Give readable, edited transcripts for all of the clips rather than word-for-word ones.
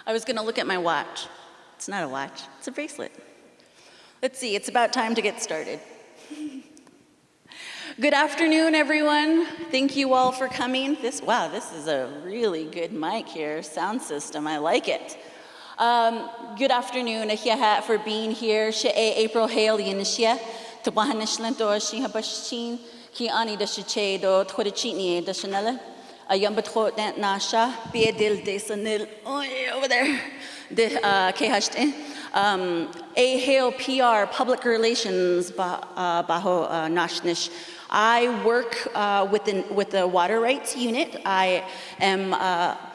I was going to look at my watch. It's not a watch, it's a bracelet. Let's see, it's about time to get started. Good afternoon, everyone. Thank you all for coming. This is a really good mic here, sound system. I like it. Good afternoon for being here. April Hale Yinishia, Tabahanishlanto Shihabashin, Ki Ani da Shiche do Tulley-Cordova da Chinle, a Yambatro Dant Nasha, Biedil de Sanil, over there, the Kehashte. A Hale PR, Public Relations, Baho Nashnish. I work with the Water Rights Unit. I am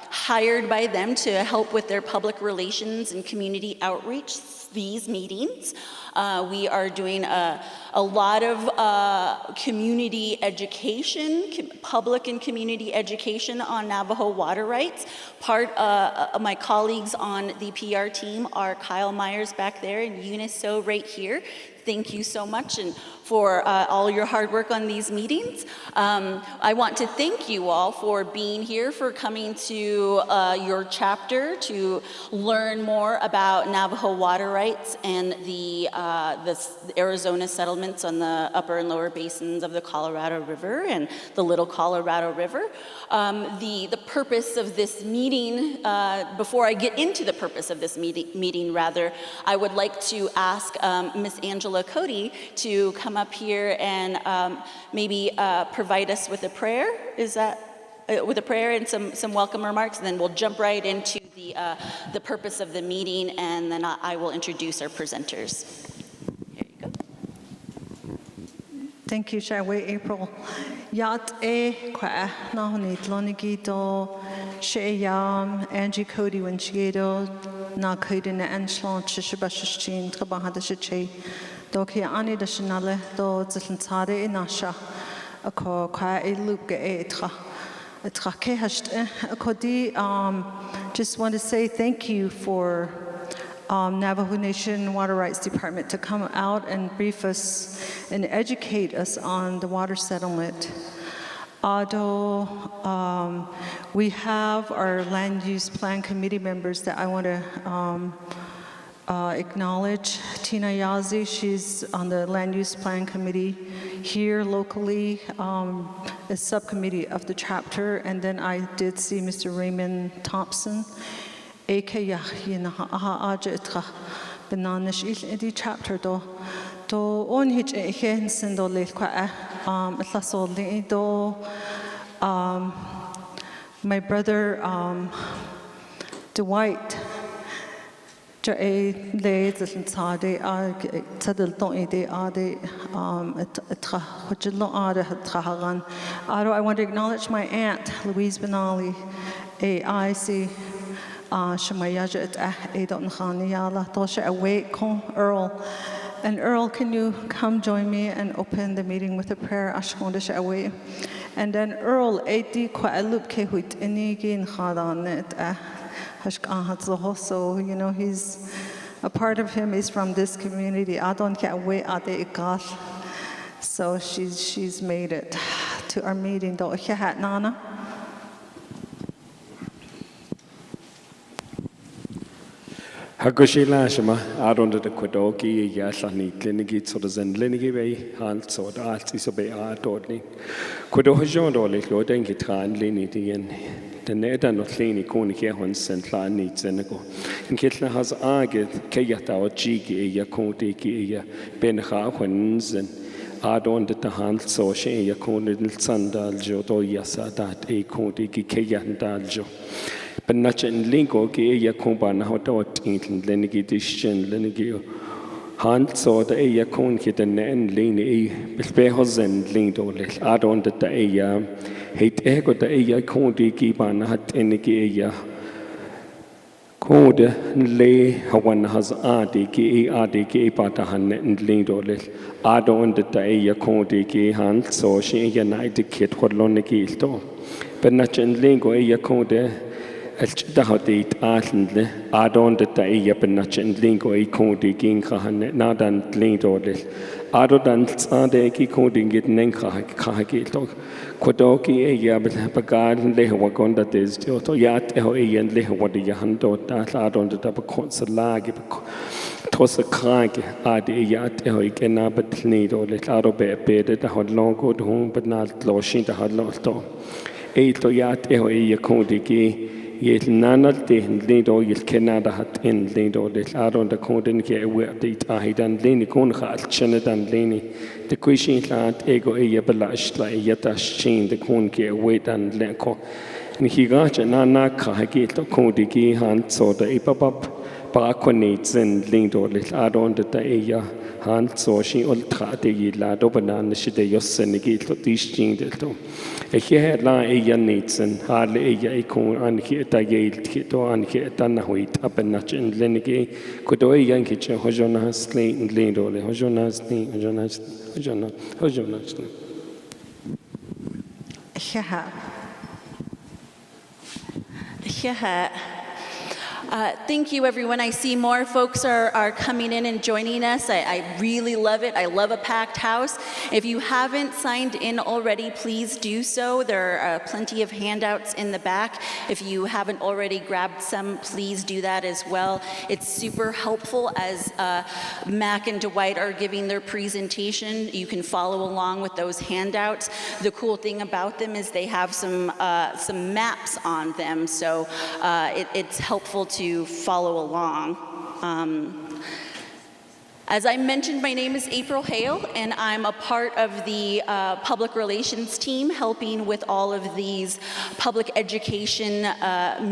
hired by them to help with their public relations and community outreach, these meetings. We are doing a lot of community education, public and community education on Navajo water rights. Part of my colleagues on the PR team are Kyle Myers back there and Eunice So right here. Thank you so much and for all your hard work on these meetings. I want to thank you all for being here, for coming to your chapter to learn more about Navajo water rights and the Arizona settlements on the upper and lower basins of the Colorado River and the Little Colorado River. The purpose of this meeting, before I get into the purpose of this meeting, I would like to ask Miss Angela Cody to come up here and maybe provide us with a prayer. Is that with a prayer and some welcome remarks? And then we'll jump right into the purpose of the meeting, and then I will introduce our presenters. Here you go. Thank you, Shaway April. Yat kwa nahonit lonigito sheyam Angie Cody when shigedo na Cody na anslon chishabashin trabahadashe. Doki ani da Chinle do zilantade inasha ako kwa Leupp etra ke hast akodi. Just want to say thank you for Navajo Nation Water Rights Department to come out and brief us and educate us on the water settlement. Although we have our land use plan committee members that I want to acknowledge. Tsinnajinnie, she's on the land use plan committee here locally, a subcommittee of the chapter, and then I did see Mr. Raymond Thompson. The chapter do on hitch sendo my brother Dwight I want to acknowledge my aunt, Louise Benali. I see Earl. And Earl, can you come join me and open the meeting with a prayer? And then Earl, so, he's a part of him is from this community. So she's made it to our meeting. Nana. Hagoshila shama aronda de Kodoki Yashani Klinigi so the Zen Linigi Hand so the art is a bay art ordning. Kodojon or Lord and Gitran Linidian. The Neda not Lini Konika Hons and Lani Tsinnajinnie. And Kitla has argued Kayata or Jigi Yakoti Benha Hons and Adon the Hand so she Yakoni Sandal Jodo Yasa that a Koti Kayan Daljo. But not in Lingo, Gay Yakumban, how to Tintin, Lenigi Dishin, Lenigio. Hand saw the Ayakon kit and Lini, Bispehosen, Lindo, Adon the Aya, hate echo the Ayakon, Giban, hat Enigi, Code, lay, one has Adi, Gay Patahan, and Lindo, Adon the Ayakon, Gay hand, so she united kit what Lonigito. But not in Lingo, Ayakon. Dahadit Atlandle, Adon the Tayapanach and Lingo Ecodi Ginkahan, Nadan Lindordil, Ado dan tsade ki koding git neng kahagi to kodoki e yabel bagan le wagonda des to yat e ho yen le wadi yahando da ladon da konsulagi tosa krag adi yat e ho ikena betni do le ado be bede da hod longo do hon benal loshin da hod to e to yat e ho e kodiki Yet none of the Lido, you cannot have in Lido, the Ladon, the Condon, where the Tahidan Lini Conha, Chenadan Lini, the Quishin Lat, Ego Eyabalash, like Yatash Chin, the Conke, Wait and Lenko. And he got a Nana Kahagit, the Condigi, Han, so the Ipapap, Paraconates and Lido, the Ladon, the Taia, Han, so she ultra the Lado Banan, she the Yosenigit, this Chin, the two. Here la eya nitsen hardly eya ikon anki etagel kito anki etanahuit apenachin lenigi kudo eya kiche hojonas lin lindole hojonas Thank you, everyone. I see more folks are coming in and joining us. I really love it. I love a packed house. If you haven't signed in already, please do so. There are plenty of handouts in the back. If you haven't already grabbed some, please do that as well. It's super helpful as Mac and Dwight are giving their presentation. You can follow along with those handouts. The cool thing about them is they have some maps on them, so it's helpful to follow along. As I mentioned, my name is April Hale, and I'm a part of the public relations team helping with all of these public education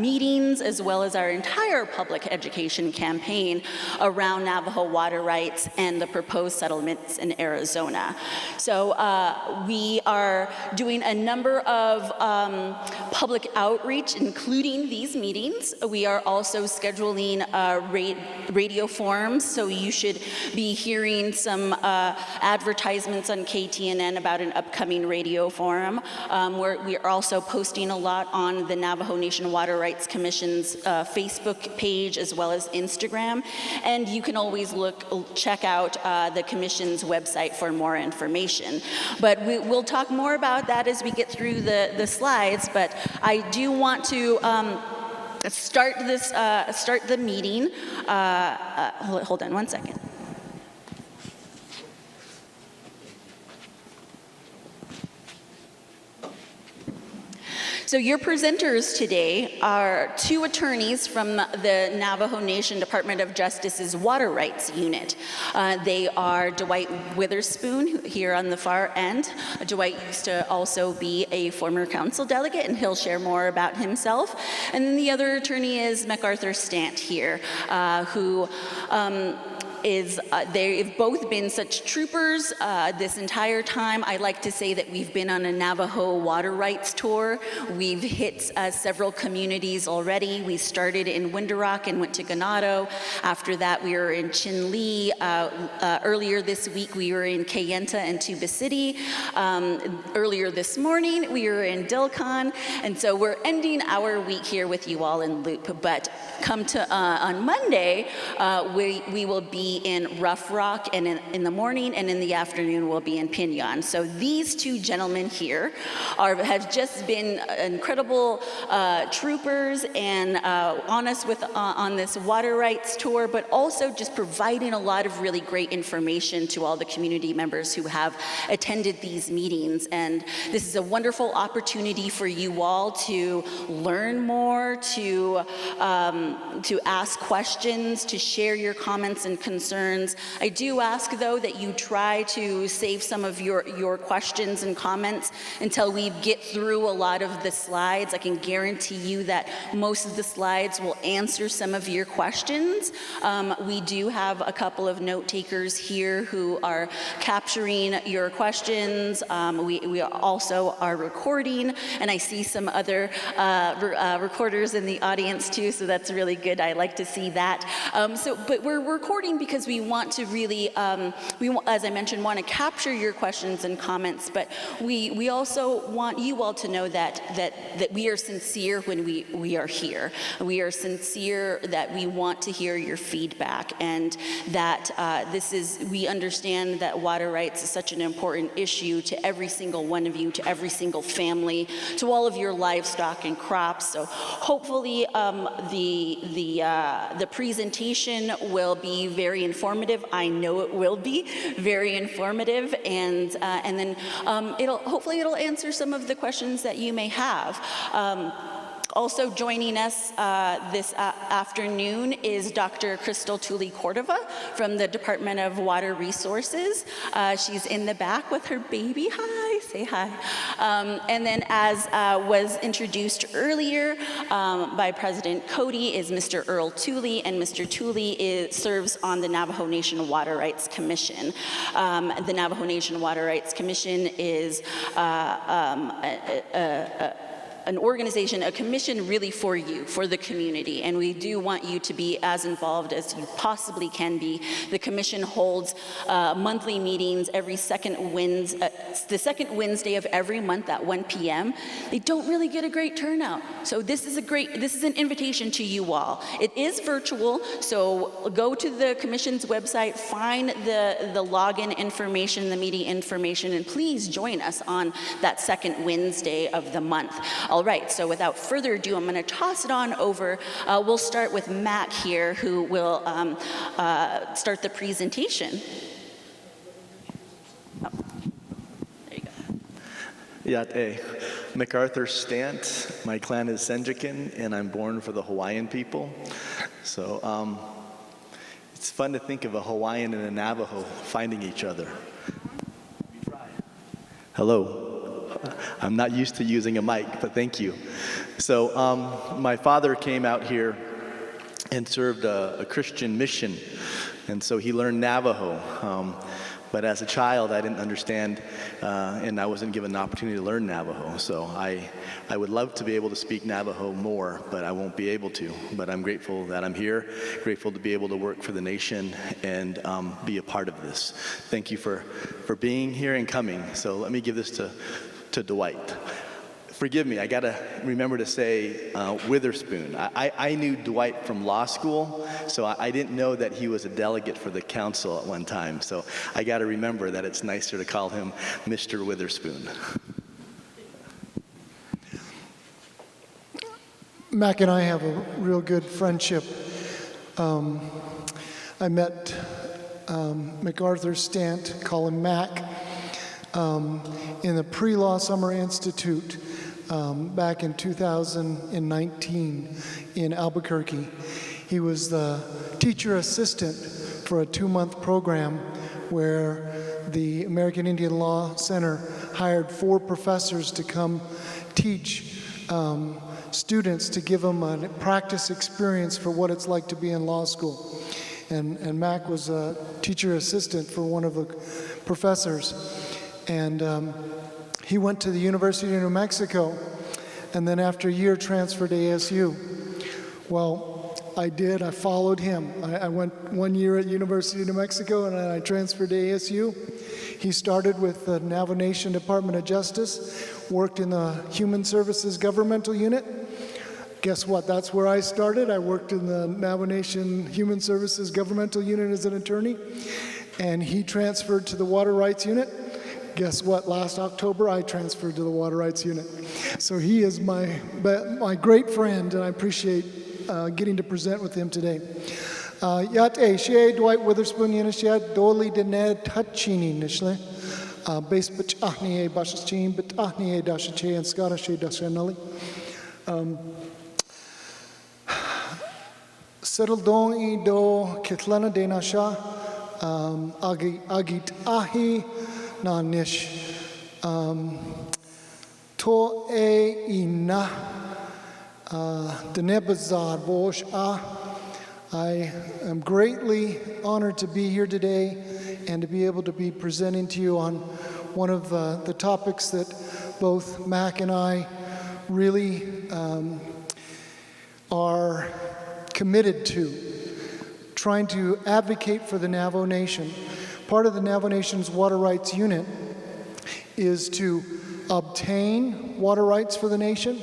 meetings, as well as our entire public education campaign around Navajo water rights and the proposed settlements in Arizona. So we are doing a number of public outreach, including these meetings. We are also scheduling radio forums, so you should be hearing some advertisements on KTNN about an upcoming radio forum. We are also posting a lot on the Navajo Nation Water Rights Commission's Facebook page as well as Instagram. And you can always check out the Commission's website for more information. But we'll talk more about that as we get through the slides, but I do want to start the meeting. Hold on one second. So your presenters today are two attorneys from the Navajo Nation Department of Justice's Water Rights Unit. They are Dwight Witherspoon, here on the far end. Dwight used to also be a former council delegate, and he'll share more about himself. And then the other attorney is MacArthur Stant here, who they've both been such troopers this entire time. I like to say that we've been on a Navajo water rights tour. We've hit several communities already. We started in Winderock and went to Ganado. After that, we were in Chinle. Earlier this week, we were in Kayenta and Tuba City. Earlier this morning, we were in Dilcon. And so we're ending our week here with you all in Leupp. But come to on Monday, we will be in Rough Rock, and in the morning and in the afternoon we'll be in Pinon. So these two gentlemen here have just been incredible troopers and on us on this water rights tour, but also just providing a lot of really great information to all the community members who have attended these meetings. And this is a wonderful opportunity for you all to learn more, to ask questions, to share your comments and concerns. I do ask, though, that you try to save some of your questions and comments until we get through a lot of the slides. I can guarantee you that most of the slides will answer some of your questions. We do have a couple of note takers here who are capturing your questions. We also are recording, and I see some other recorders in the audience too, so that's really good. I like to see that. But we're recording because because we want to really, as I mentioned, want to capture your questions and comments, but we also want you all to know that we are sincere when we are here. We are sincere that we want to hear your feedback, and that we understand that water rights is such an important issue to every single one of you, to every single family, to all of your livestock and crops. So hopefully the presentation will be very informative. I know it will be very informative, and then hopefully it'll answer some of the questions that you may have. Also joining us this afternoon is Dr. Crystal Tulley-Cordova from the Department of Water Resources. She's in the back with her baby. Hi, say hi. And then, as was introduced earlier by President Cody, is Mr. Earl Tulley, and Mr. Tulley serves on the Navajo Nation Water Rights Commission. The Navajo Nation Water Rights Commission is an organization, a commission really for you, for the community, and we do want you to be as involved as you possibly can be. The commission holds monthly meetings every the second Wednesday of every month at 1 p.m. They don't really get a great turnout, so this is an invitation to you all. It is virtual, so go to the commission's website, find the login information, the meeting information, and please join us on that second Wednesday of the month. All right, so without further ado, I'm going to toss it on over. We'll start with Mac here, who will start the presentation. Oh, there you go. Yat MacArthur Stant. My clan is Tsinnajinnie, and I'm born for the Hawaiian people. So it's fun to think of a Hawaiian and a Navajo finding each other. Hello. I'm not used to using a mic, but thank you. So my father came out here and served a Christian mission, and so he learned Navajo. But as a child, I didn't understand, and I wasn't given the opportunity to learn Navajo. So I would love to be able to speak Navajo more, but I won't be able to. But I'm grateful that I'm here, grateful to be able to work for the nation and be a part of this. Thank you for being here and coming. So let me give this to Dwight. Forgive me, I gotta remember to say Witherspoon. I knew Dwight from law school, so I didn't know that he was a delegate for the council at one time. So I gotta remember that it's nicer to call him Mr. Witherspoon. Mac and I have a real good friendship. I met MacArthur Stant, call him Mac, in the Pre-Law Summer Institute back in 2019 in Albuquerque. He was the teacher assistant for a 2-month program where the American Indian Law Center hired 4 professors to come teach students, to give them a practice experience for what it's like to be in law school. And Mac was a teacher assistant for one of the professors. And he went to the University of New Mexico, and then after a year transferred to ASU. Well, I did. I followed him. I went 1 year at University of New Mexico, and then I transferred to ASU. He started with the Navajo Nation Department of Justice, worked in the Human Services Governmental Unit. Guess what? That's where I started. I worked in the Navajo Nation Human Services Governmental Unit as an attorney, and he transferred to the Water Rights Unit. Guess what? Last October, I transferred to the Water Rights Unit. So he is my great friend, and I appreciate getting to present with him today. Yat she Dwight Witherspoon yenishat doli dene Tsinnajinnie nishle. Base bach ahnie bashachin but ahnie dashache and skarache dashanali. Settle don I do kitlana denasha agit ahi na nish to ina denebazar bosh ah. I am greatly honored to be here today and to be able to be presenting to you on one of the topics that both Mac and I really are committed to. trying to advocate for the Navajo Nation. Part of the Navajo Nation's water rights unit is to obtain water rights for the nation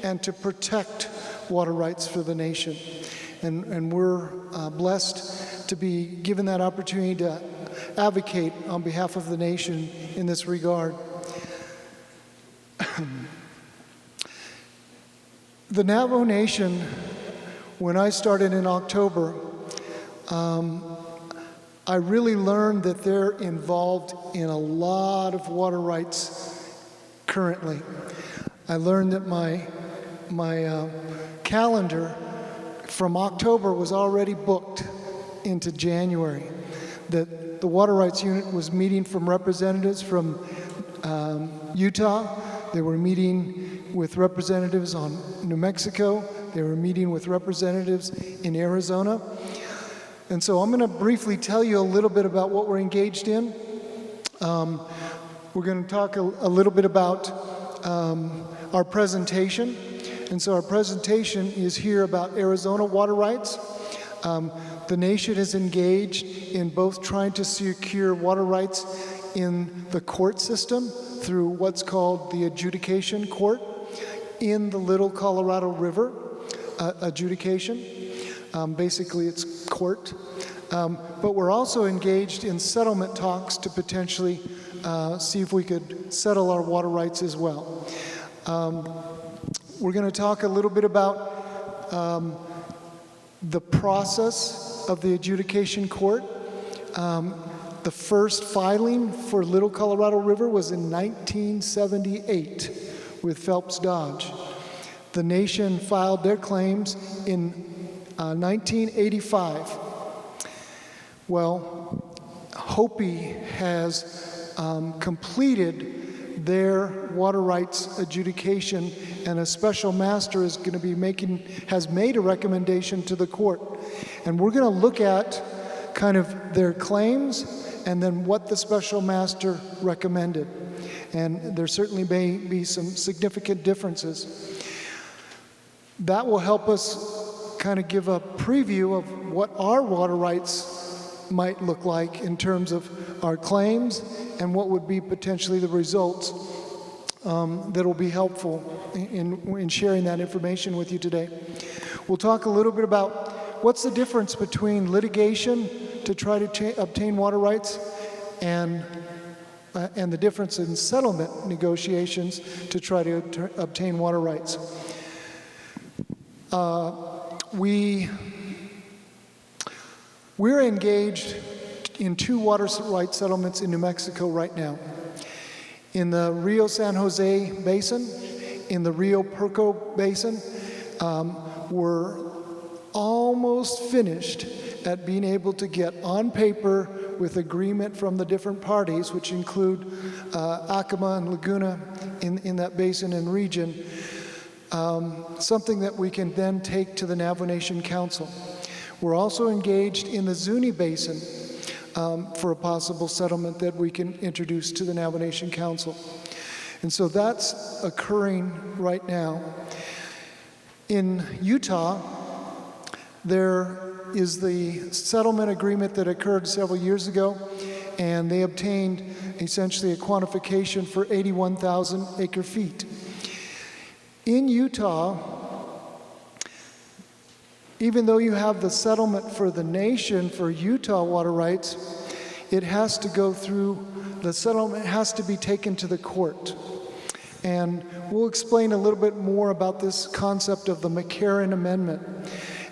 and to protect water rights for the nation. And we're blessed to be given that opportunity to advocate on behalf of the nation in this regard. The Navajo Nation, when I started in October, I really learned that they're involved in a lot of water rights currently. I learned that my calendar from October was already booked into January, that the Water Rights Unit was meeting from representatives from Utah. They were meeting with representatives on New Mexico. They were meeting with representatives in Arizona. And so I'm going to briefly tell you a little bit about what we're engaged in. We're going to talk a little bit about our presentation. And so our presentation is here about Arizona water rights. The nation is engaged in both trying to secure water rights in the court system through what's called the adjudication court in the Little Colorado River adjudication. Basically, it's court. But we're also engaged in settlement talks to potentially see if we could settle our water rights as well. We're going to talk a little bit about the process of the adjudication court. The first filing for Little Colorado River was in 1978 with Phelps Dodge. The nation filed their claims in 1985. Well, Hopi has completed their water rights adjudication, and a special master is going to be has made a recommendation to the court. And we're going to look at kind of their claims and then what the special master recommended. And there certainly may be some significant differences. That will help us kind of give a preview of what our water rights might look like in terms of our claims and what would be potentially the results that will be helpful in sharing that information with you today. We'll talk a little bit about what's the difference between litigation to try to obtain water rights and the difference in settlement negotiations to try to obtain water rights. We're engaged in 2 water rights settlements in New Mexico right now. In the Rio San Jose Basin, in the Rio Perco Basin, we're almost finished at being able to get on paper with agreement from the different parties, which include Acoma and Laguna in that basin and region, something that we can then take to the Navajo Nation Council. We're also engaged in the Zuni Basin for a possible settlement that we can introduce to the Navajo Nation Council. And so that's occurring right now. In Utah, there is the settlement agreement that occurred several years ago, and they obtained essentially a quantification for 81,000 acre-feet. In Utah, even though you have the settlement for the nation for Utah water rights, it has to go through, the settlement has to be taken to the court. And we'll explain a little bit more about this concept of the McCarran Amendment.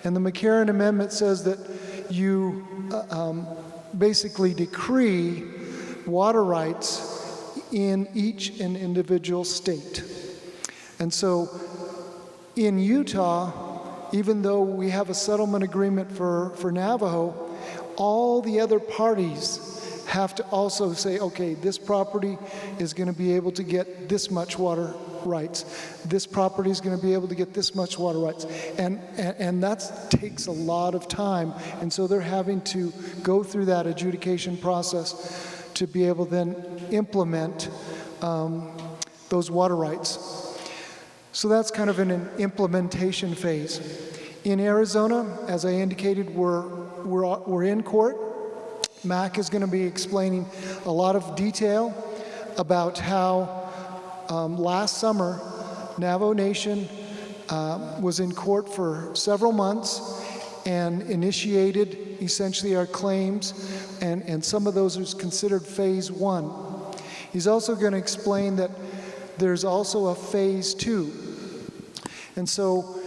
And the McCarran Amendment says that you basically decree water rights in each and individual state. And so in Utah, even though we have a settlement agreement for Navajo, all the other parties have to also say, okay, this property is going to be able to get this much water rights. This property is going to be able to get this much water rights. And that takes a lot of time. And so they're having to go through that adjudication process to be able to then implement those water rights. So that's kind of in an implementation phase. In Arizona, as I indicated, we're we're in court. Mac is going to be explaining a lot of detail about how last summer Navajo Nation was in court for several months and initiated essentially our claims, and some of those are considered phase 1. He's also going to explain that there's also a phase 2. And so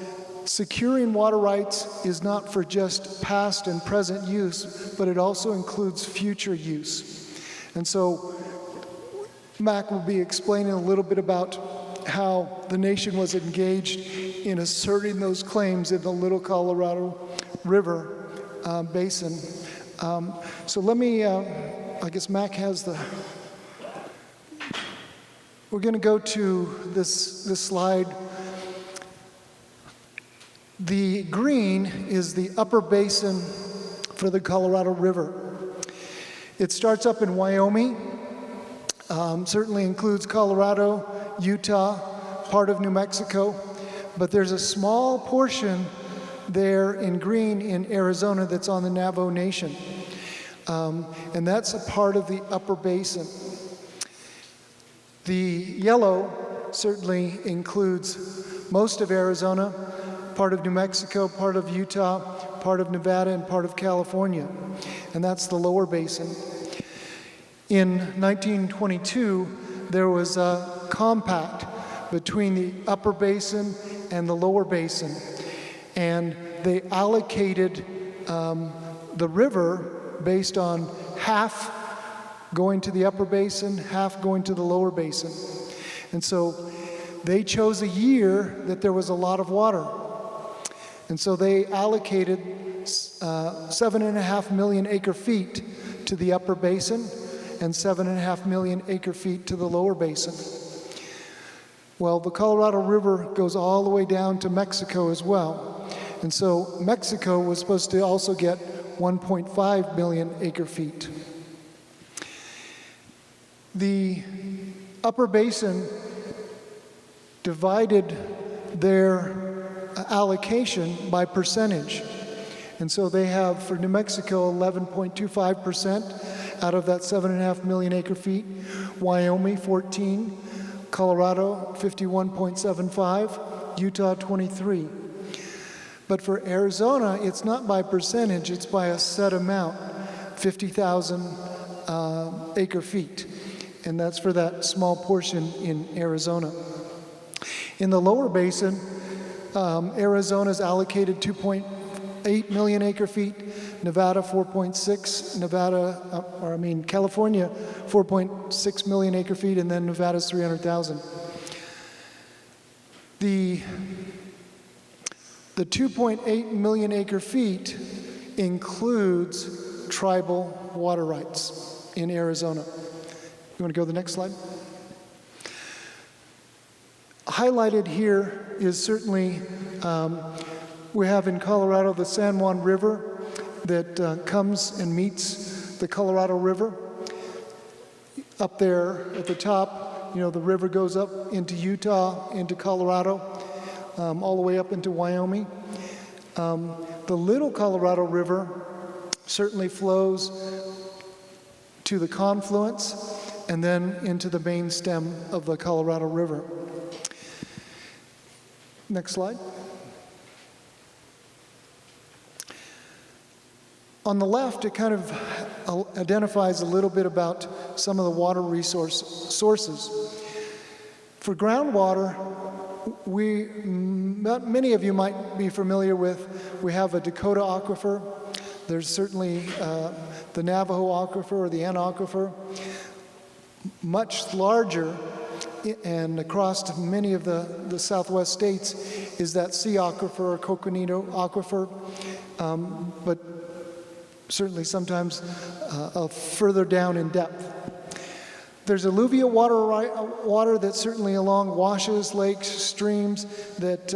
securing water rights is not for just past and present use, but it also includes future use. And so Mac will be explaining a little bit about how the nation was engaged in asserting those claims in the Little Colorado River basin. So let me, I guess Mac has the, we're going to go to this slide. The green is the upper basin for the Colorado River. It starts up in Wyoming, certainly includes Colorado, Utah, part of New Mexico, but there's a small portion there in green in Arizona that's on the Navajo Nation. And that's a part of the upper basin. The yellow certainly includes most of Arizona, part of New Mexico, part of Utah, part of Nevada, and part of California. And that's the lower basin. In 1922, there was a compact between the upper basin and the lower basin. And they allocated the river based on half going to the upper basin, half going to the lower basin. And so they chose a year that there was a lot of water. And so they allocated 7.5 million acre feet to the upper basin and 7.5 million acre feet to the lower basin. Well, the Colorado River goes all the way down to Mexico as well. And so Mexico was supposed to also get 1.5 million acre feet. The upper basin divided their allocation by percentage. And so they have, for New Mexico, 11.25% out of that 7.5 million acre feet, Wyoming 14, Colorado 51.75, Utah 23. But for Arizona, it's not by percentage, it's by a set amount, 50,000 acre feet. And that's for that small portion in Arizona. In the lower basin, Arizona's allocated 2.8 million acre feet, Nevada 4.6, California 4.6 million acre feet, and then Nevada's 300,000. The 2.8 million acre feet includes tribal water rights in Arizona. You want to go to the next slide? Highlighted here is certainly, we have in Colorado the San Juan River that comes and meets the Colorado River. Up there at the top, the river goes up into Utah, into Colorado, all the way up into Wyoming. The Little Colorado River certainly flows to the confluence and then into the main stem of the Colorado River. Next slide. On the left, it kind of identifies a little bit about some of the water sources. For groundwater, many of you might be familiar with, we have a Dakota aquifer. There's certainly the Navajo aquifer or the N aquifer. Much larger and across many of the southwest states is that sea aquifer or coconino aquifer, but certainly sometimes further down in depth. There's alluvial water that's certainly along washes, lakes, streams that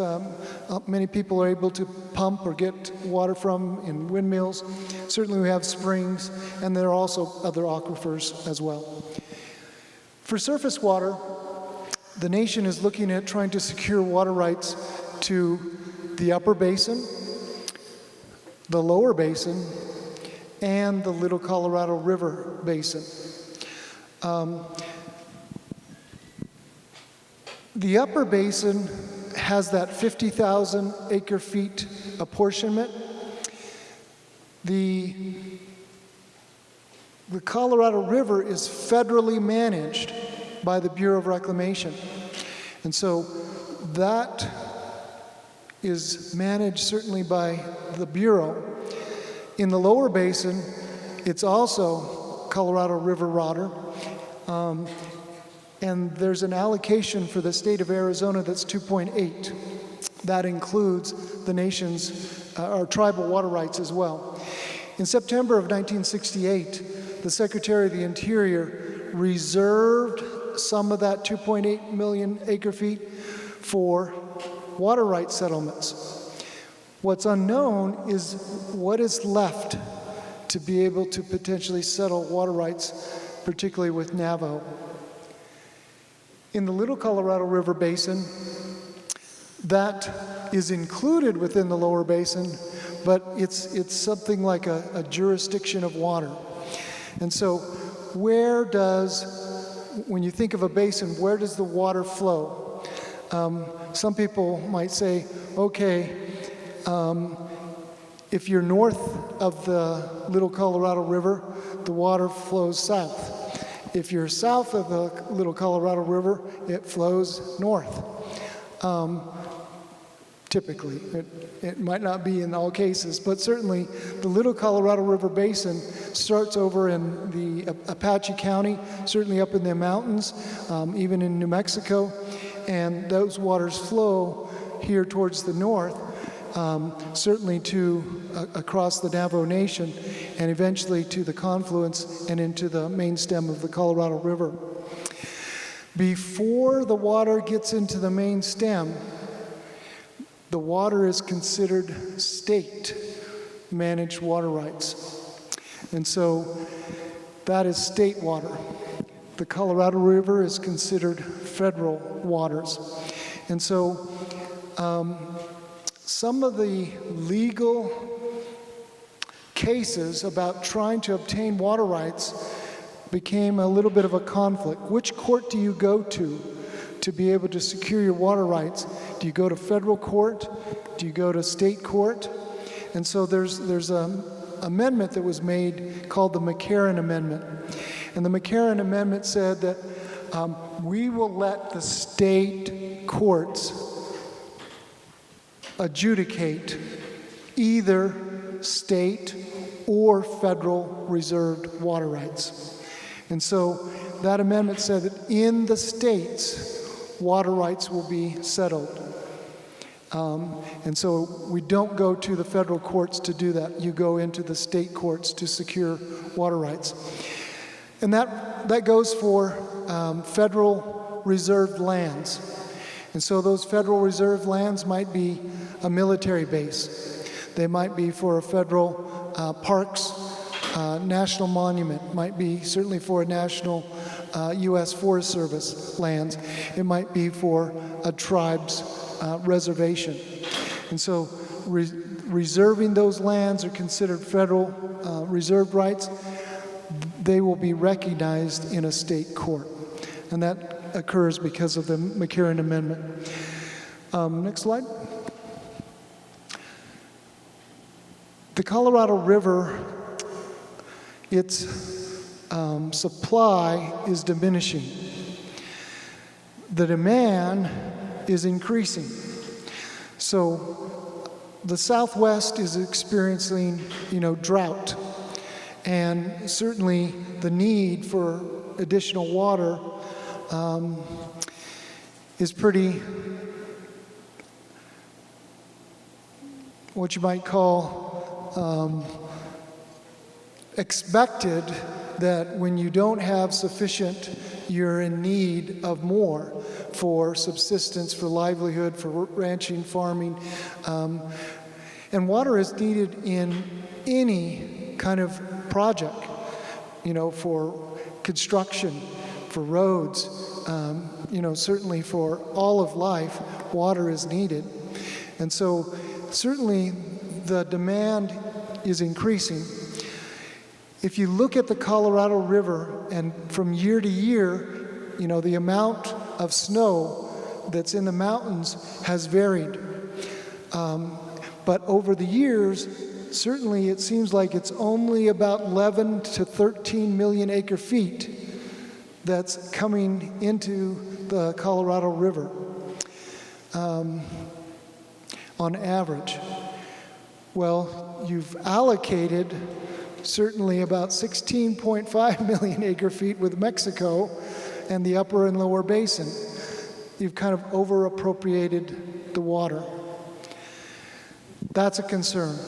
many people are able to pump or get water from in windmills. Certainly we have springs, and there are also other aquifers as well. For surface water, the nation is looking at trying to secure water rights to the upper basin, the lower basin, and the Little Colorado River Basin. The upper basin has that 50,000 acre-feet apportionment. The Colorado River is federally managed by the Bureau of Reclamation. And so that is managed certainly by the Bureau. In the lower basin, it's also Colorado River water. And there's an allocation for the state of Arizona that's 2.8. That includes the nation's, our tribal water rights as well. In September of 1968, the Secretary of the Interior reserved some of that 2.8 million acre feet for water rights settlements. What's unknown is what is left to be able to potentially settle water rights, particularly with Navajo. In the Little Colorado River Basin, that is included within the lower basin, but it's something like a jurisdiction of water. And so when you think of a basin, where does the water flow? Some people might say, okay, if you're north of the Little Colorado River, the water flows south. If you're south of the Little Colorado River, it flows north. Typically, it might not be in all cases, but certainly the Little Colorado River Basin starts over in the Apache County, certainly up in the mountains, even in New Mexico, and those waters flow here towards the north, certainly across the Navajo Nation, and eventually to the confluence and into the main stem of the Colorado River. Before the water gets into the main stem, the water is considered state-managed water rights. And so that is state water. The Colorado River is considered federal waters. And so some of the legal cases about trying to obtain water rights became a little bit of a conflict. Which court do you go to be able to secure your water rights? Do you go to federal court? Do you go to state court? And so there's an amendment that was made called the McCarran Amendment. And the McCarran Amendment said that we will let the state courts adjudicate either state or federal reserved water rights. And so that amendment said that in the states, water rights will be settled. And so we don't go to the federal courts to do that. You go into the state courts to secure water rights. And that goes for federal reserved lands. And so those federal reserved lands might be a military base. They might be for a federal parks, national monument, might be certainly for a national U.S. Forest Service lands. It might be for a tribe's reservation. And so reserving those lands are considered federal reserved rights. They will be recognized in a state court. And that occurs because of the McCarran Amendment. Next slide. The Colorado River, its supply is diminishing. The demand is increasing. So the Southwest is experiencing, drought. And certainly the need for additional water is pretty, what you might call expected, that when you don't have sufficient, you're in need of more for subsistence, for livelihood, for ranching, farming. And water is needed in any kind of project, for construction, for roads, certainly for all of life, water is needed. And so certainly the demand is increasing. If you look at the Colorado River, and from year to year, the amount of snow that's in the mountains has varied. But over the years, certainly it seems like it's only about 11 to 13 million acre feet that's coming into the Colorado River on average. Well, you've allocated certainly about 16.5 million acre feet with Mexico and the upper and lower basin. You've kind of over-appropriated the water. That's a concern.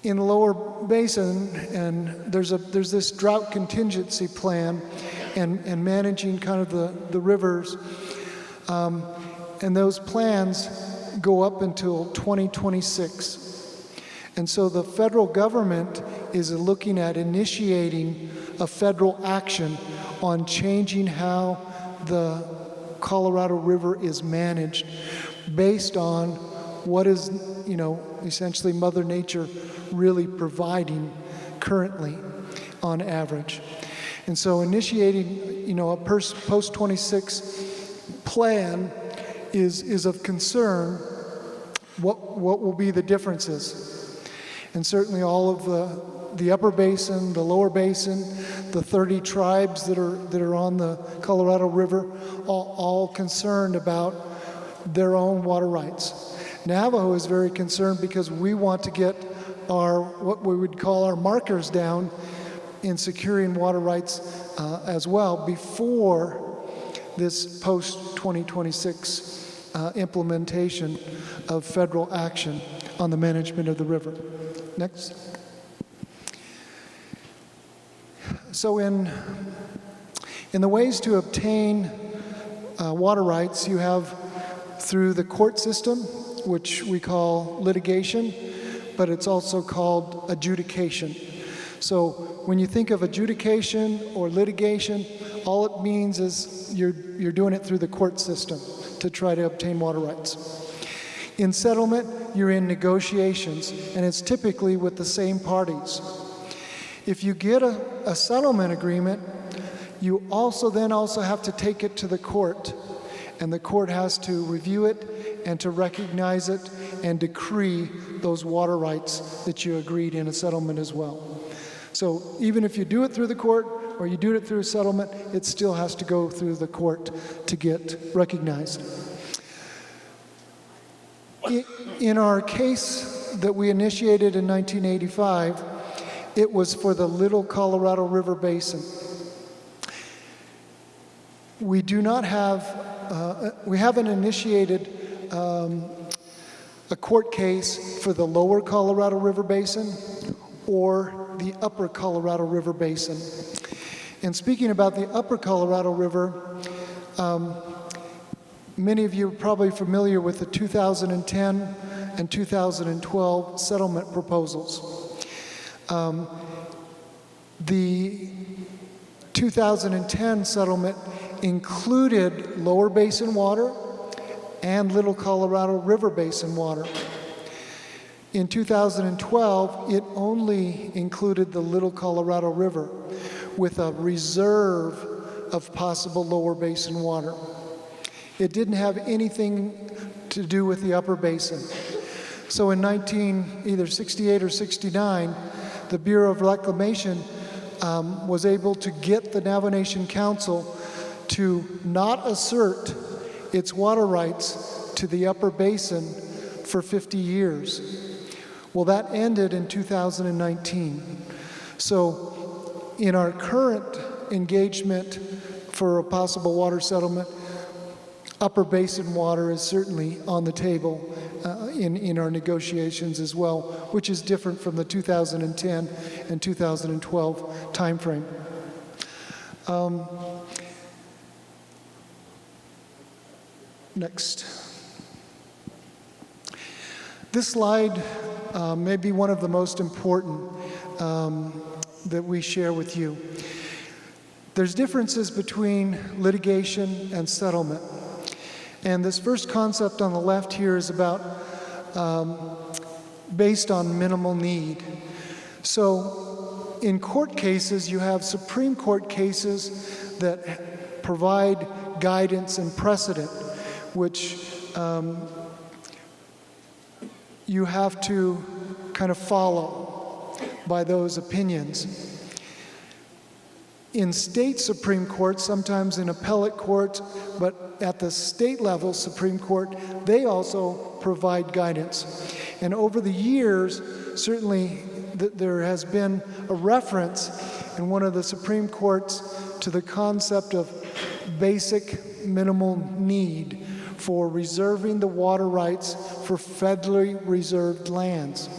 In the lower basin, and there's this drought contingency plan and managing kind of the rivers, and those plans go up until 2026. And so the federal government is looking at initiating a federal action on changing how the Colorado River is managed based on what is, essentially Mother Nature really providing currently on average. And so initiating, a post-26 plan is of concern. What will be the differences? And certainly all of the upper basin, the lower basin, the 30 tribes that are on the Colorado River, all concerned about their own water rights. Navajo is very concerned because we want to get what we would call our markers down in securing water rights as well before this post-2026 implementation of federal action on the management of the river. Next. So in the ways to obtain water rights, you have through the court system, which we call litigation, but it's also called adjudication. So when you think of adjudication or litigation, all it means is you're doing it through the court system to try to obtain water rights. In settlement, you're in negotiations, and it's typically with the same parties. If you get a settlement agreement, you also have to take it to the court, and the court has to review it and to recognize it and decree those water rights that you agreed in a settlement as well. So even if you do it through the court or you do it through a settlement, it still has to go through the court to get recognized. In our case that we initiated in 1985, it was for the Little Colorado River Basin. We do not have, we haven't initiated a court case for the Lower Colorado River Basin or the Upper Colorado River Basin. And speaking about the Upper Colorado River, many of you are probably familiar with the 2010 and 2012 settlement proposals. The 2010 settlement included Lower Basin water and Little Colorado River Basin water. In 2012, it only included the Little Colorado River with a reserve of possible Lower Basin water. It didn't have anything to do with the Upper Basin. So in either 68 or 69, the Bureau of Reclamation was able to get the Navajo Nation Council to not assert its water rights to the Upper Basin for 50 years. Well, that ended in 2019. So in our current engagement for a possible water settlement, Upper Basin water is certainly on the table in our negotiations as well, which is different from the 2010 and 2012 timeframe. Next. This slide may be one of the most important that we share with you. There's differences between litigation and settlement. And this first concept on the left here is about based on minimal need. So in court cases, you have Supreme Court cases that provide guidance and precedent, which you have to kind of follow by those opinions. In state Supreme Court, sometimes in appellate court, but at the state level Supreme Court, they also provide guidance. And over the years, certainly there has been a reference in one of the Supreme Courts to the concept of basic minimal need for reserving the water rights for federally reserved lands.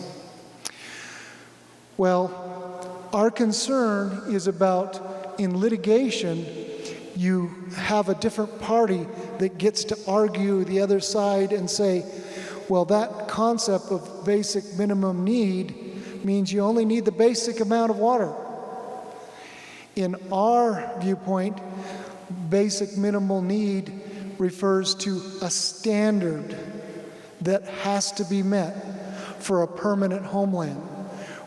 Well, our concern is about, in litigation, you have a different party that gets to argue the other side and say, well, that concept of basic minimum need means you only need the basic amount of water. In our viewpoint, basic minimal need refers to a standard that has to be met for a permanent homeland,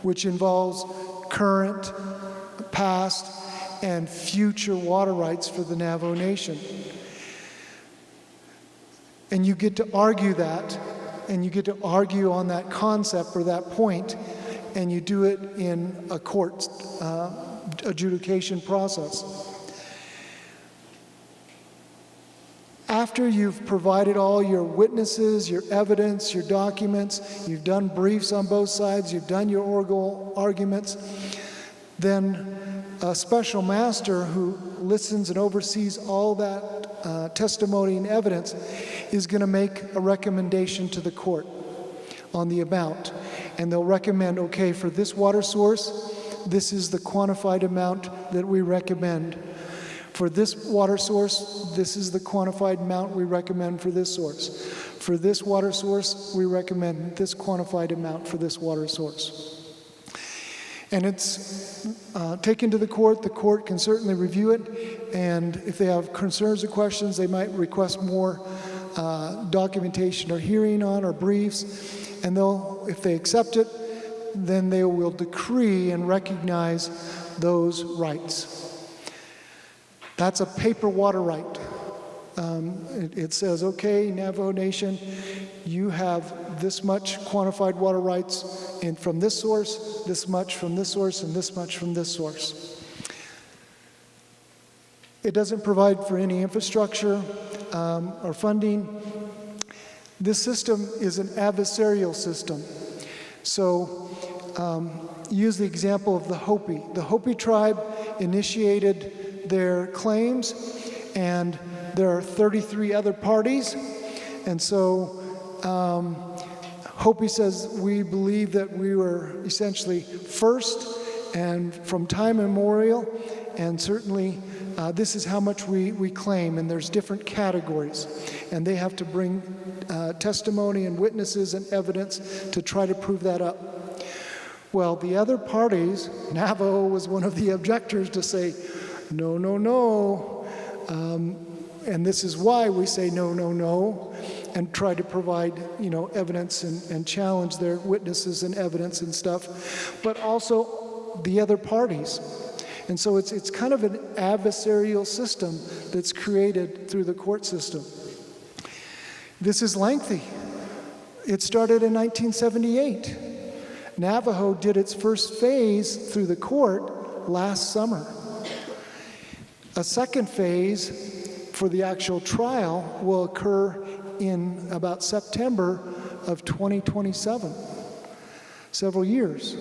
which involves current, past, and future water rights for the Navajo Nation. And you get to argue that, and you get to argue on that concept or that point, and you do it in a court adjudication process. After you've provided all your witnesses, your evidence, your documents, you've done briefs on both sides, you've done your oral arguments, then a special master who listens and oversees all that testimony and evidence is going to make a recommendation to the court on the amount. And they'll recommend, okay, for this water source, this is the quantified amount that we recommend. For this water source, this is the quantified amount we recommend for this source. For this water source, we recommend this quantified amount for this water source. And it's taken to the court. The court can certainly review it, and if they have concerns or questions, they might request more documentation or hearing on or briefs, and if they accept it, then they will decree and recognize those rights. That's a paper water right. It says, okay, Navajo Nation, you have this much quantified water rights, and from this source, this much from this source, and this much from this source. It doesn't provide for any infrastructure or funding. This system is an adversarial system. So use the example of the Hopi. The Hopi tribe initiated their claims, and there are 33 other parties, and so Hopi says, we believe that we were essentially first and from time immemorial, and certainly this is how much we claim, and there's different categories, and they have to bring testimony and witnesses and evidence to try to prove that up. Well, the other parties, Navajo was one of the objectors to say, no, no, no, and this is why we say no, no, no, and try to provide, evidence and challenge their witnesses and evidence and stuff, but also the other parties. And so it's kind of an adversarial system that's created through the court system. This is lengthy. It started in 1978. Navajo did its first phase through the court last summer. A second phase for the actual trial will occur in about September of 2027, several years.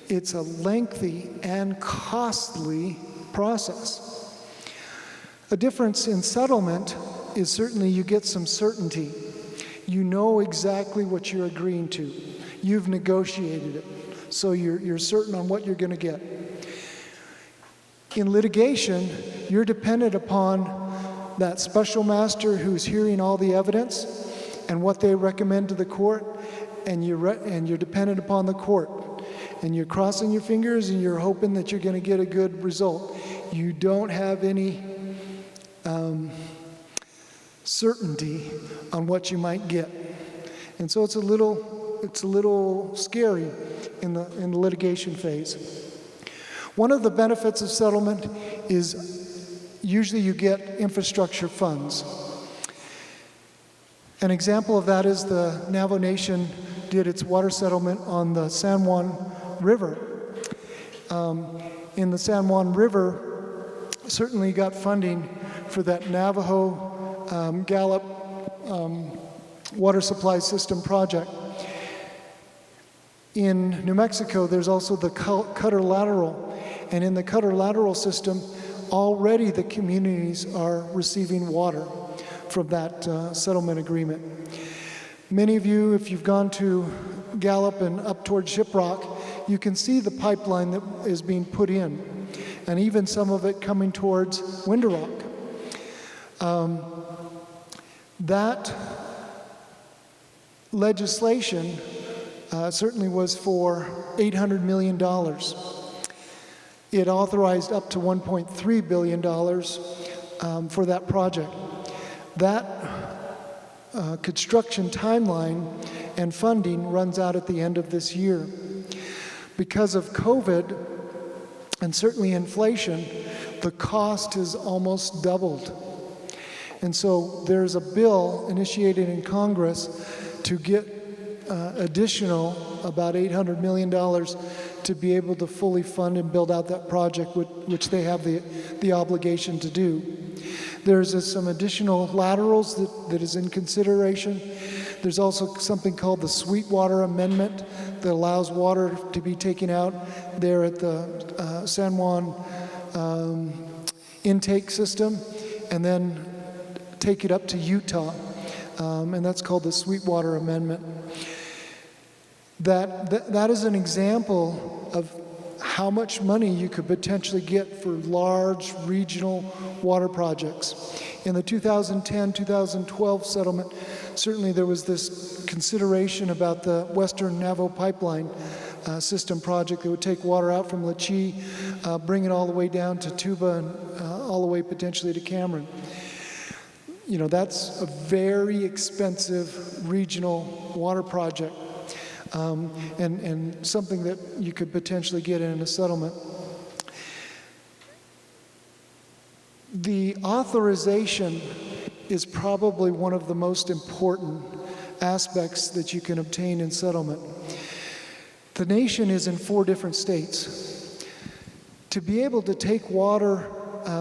It's a lengthy and costly process. A difference in settlement is certainly you get some certainty. You know exactly what you're agreeing to. You've negotiated it, so you're certain on what you're going to get. In litigation, you're dependent upon that special master who's hearing all the evidence and what they recommend to the court, and you're dependent upon the court. And you're crossing your fingers and you're hoping that you're going to get a good result. You don't have any certainty on what you might get. And so it's a little scary in the litigation phase. One of the benefits of settlement is usually you get infrastructure funds. An example of that is the Navajo Nation did its water settlement on the San Juan River. In the San Juan River, certainly got funding for that Navajo Gallup water supply system project. In New Mexico, there's also the Cutter Lateral, and in the Cutter Lateral system, already the communities are receiving water from that settlement agreement. Many of you, if you've gone to Gallup and up toward Shiprock, you can see the pipeline that is being put in, and even some of it coming towards Window Rock. That legislation certainly was for $800 million. It authorized up to $1.3 billion for that project. That construction timeline and funding runs out at the end of this year. Because of COVID and certainly inflation, the cost has almost doubled. And so there's a bill initiated in Congress to get additional about $800 million to be able to fully fund and build out that project, which they have the obligation to do. There's some additional laterals that is in consideration. There's also something called the Sweetwater Amendment that allows water to be taken out there at the San Juan intake system and then take it up to Utah. And that's called the Sweetwater Amendment. That is an example of how much money you could potentially get for large regional water projects. In the 2010-2012 settlement, certainly there was this consideration about the Western Navajo Pipeline system project that would take water out from Leupp, bring it all the way down to Tuba and all the way potentially to Cameron. You know, that's a very expensive regional water project. And something that you could potentially get in a settlement. The authorization is probably one of the most important aspects that you can obtain in settlement. The nation is in 4 different states. To be able to take water,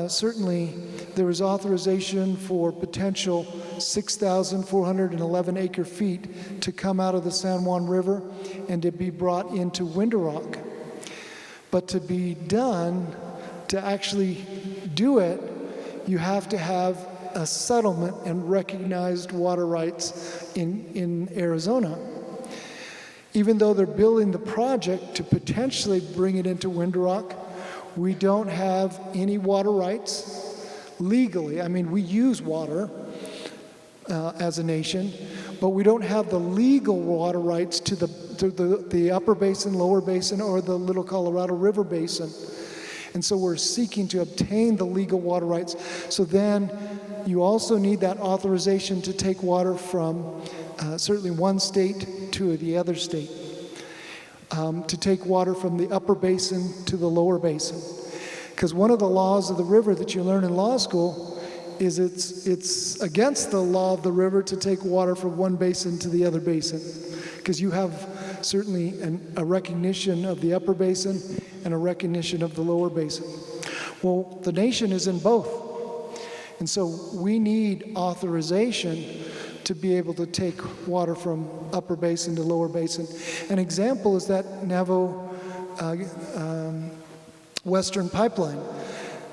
certainly there is authorization for potential 6,411 acre feet to come out of the San Juan River and to be brought into Window Rock. But to be done, to actually do it, you have to have a settlement and recognized water rights in Arizona. Even though they're building the project to potentially bring it into Window Rock, we don't have any water rights legally. I mean, we use water as a nation, but we don't have the legal water rights to the upper basin, lower basin, or the Little Colorado River basin. And so we're seeking to obtain the legal water rights. So then you also need that authorization to take water from certainly one state to the other state. To take water from the upper basin to the lower basin. Because one of the laws of the river that you learn in law school is it's against the law of the river to take water from one basin to the other basin. Because you have certainly a recognition of the upper basin and a recognition of the lower basin. Well, the nation is in both. And so we need authorization to be able to take water from upper basin to lower basin. An example is that Navajo Western Pipeline.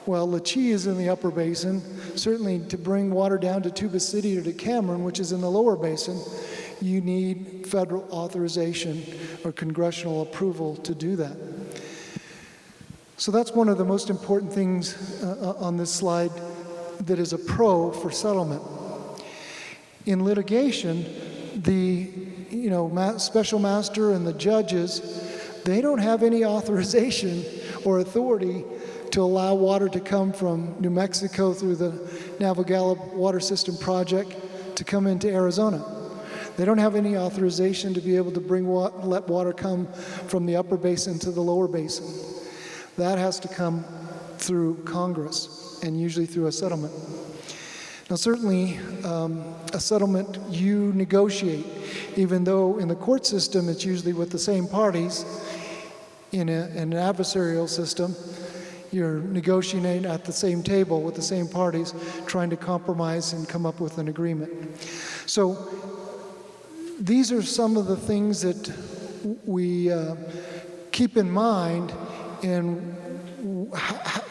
Well, Leupp is in the upper basin. Certainly to bring water down to Tuba City or to Cameron, which is in the lower basin, you need federal authorization or congressional approval to do that. So that's one of the most important things on this slide that is a pro for settlement. In litigation, the special master and the judges, they don't have any authorization or authority to allow water to come from New Mexico through the Navajo Gallup water system project to come into Arizona. They don't have any authorization to be able to let water come from the upper basin to the lower basin. that has to come through Congress, and usually through a settlement. Now, certainly, a settlement you negotiate, even though in the court system it's usually with the same parties. In an adversarial system, you're negotiating at the same table with the same parties, trying to compromise and come up with an agreement. So these are some of the things that we keep in mind, and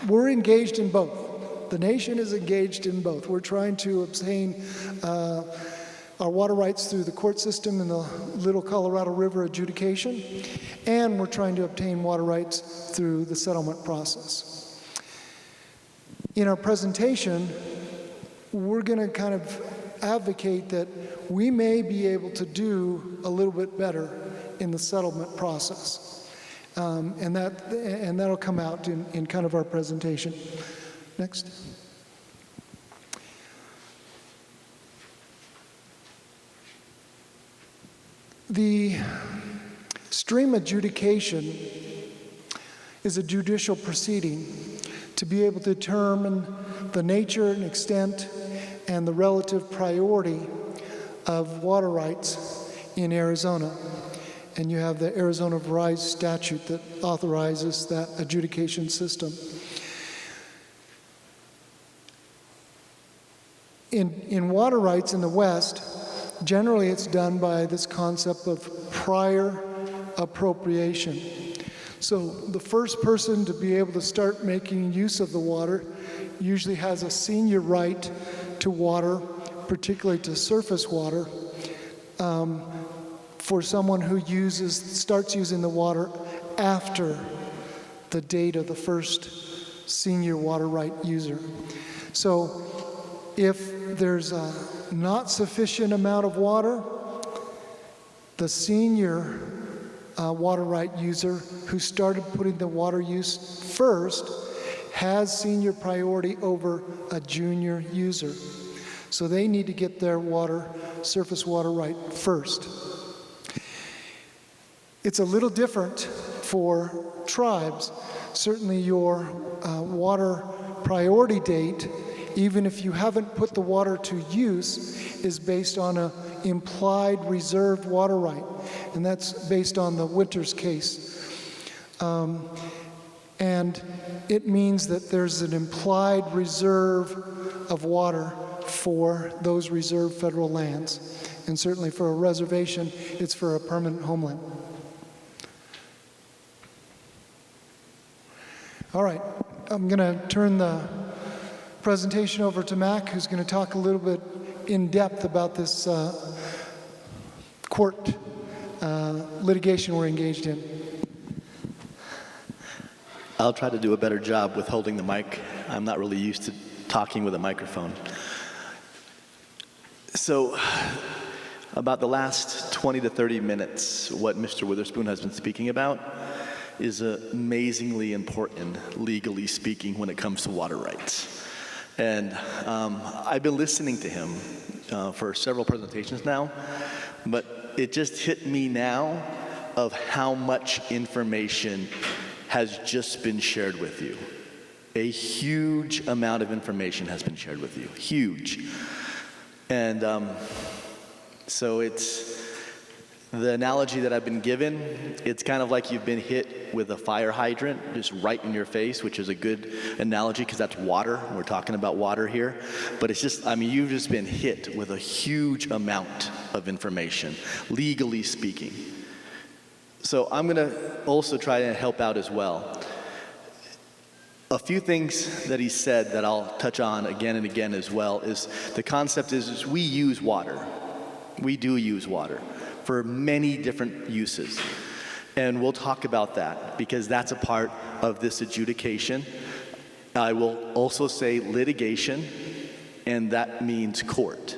we're engaged in both. The nation is engaged in both. We're trying to obtain our water rights through the court system in the Little Colorado River adjudication, and we're trying to obtain water rights through the settlement process. In our presentation, we're going to kind of advocate that we may be able to do a little bit better in the settlement process. And that'll come out in kind of our presentation. Next. The stream adjudication is a judicial proceeding to be able to determine the nature and extent and the relative priority of water rights in Arizona. And you have the Arizona Verized statute that authorizes that adjudication system. In water rights in the West, generally it's done by this concept of prior appropriation. So the first person to be able to start making use of the water usually has a senior right to water, particularly to surface water, for someone who starts using the water after the date of the first senior water right user. So if there's a not sufficient amount of water, the senior water right user who started putting the water use first has senior priority over a junior user. So they need to get their surface water right first. It's a little different for tribes. Certainly your water priority date, even if you haven't put the water to use, is based on an implied reserved water right. And that's based on the Winters case. And it means that there's an implied reserve of water for those reserved federal lands. And certainly for a reservation, it's for a permanent homeland. All right, I'm going to turn the presentation over to Mac, who's going to talk a little bit in depth about this court litigation we're engaged in. I'll try to do a better job with holding the mic. I'm not really used to talking with a microphone. So, about the last 20 to 30 minutes, what Mr. Witherspoon has been speaking about is amazingly important, legally speaking, when it comes to water rights. And I've been listening to him for several presentations now, but it just hit me now of how much information has just been shared with you. A huge amount of information has been shared with you, huge. And so it's the analogy that I've been given, it's kind of like you've been hit with a fire hydrant just right in your face, which is a good analogy because that's water. We're talking about water here. But it's just, I mean, you've just been hit with a huge amount of information, legally speaking. So I'm going to also try to help out as well. A few things that he said that I'll touch on again and again as well is the concept is we use water. We do use water for many different uses. And we'll talk about that because that's a part of this adjudication. I will also say litigation, and that means court.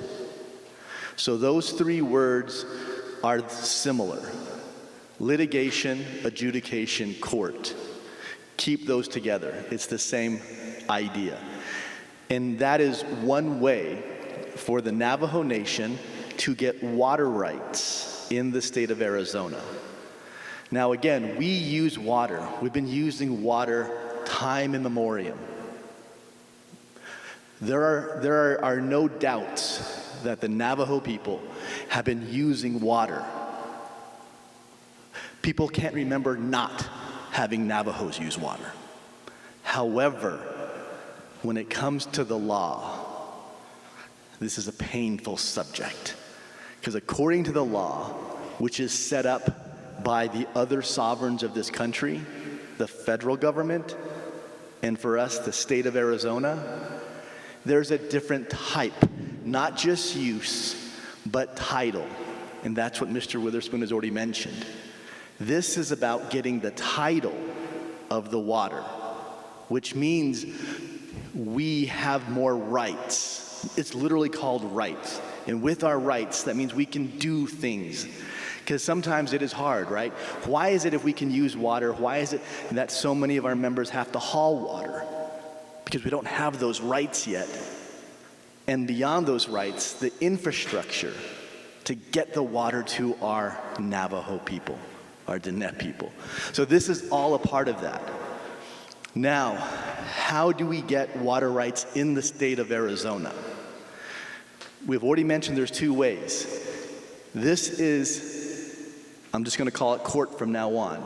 So those three words are similar. Litigation, adjudication, court. Keep those together. It's the same idea. And that is one way for the Navajo Nation to get water rights in the state of Arizona. Now again, we use water. We've been using water time immemorial. There are no doubts that the Navajo people have been using water. People can't remember not having Navajos use water. However, when it comes to the law, this is a painful subject. Because according to the law, which is set up by the other sovereigns of this country, the federal government, and for us, the state of Arizona, there's a different type, not just use, but title. And that's what Mr. Witherspoon has already mentioned. This is about getting the title of the water, which means we have more rights. It's literally called rights. And with our rights, that means we can do things. Because sometimes it is hard, right? Why is it if we can use water, why is it that so many of our members have to haul water? Because we don't have those rights yet. And beyond those rights, the infrastructure to get the water to our Navajo people, our Diné people. So this is all a part of that. Now, how do we get water rights in the state of Arizona? We've already mentioned there's two ways. This is, I'm just going to call it court from now on,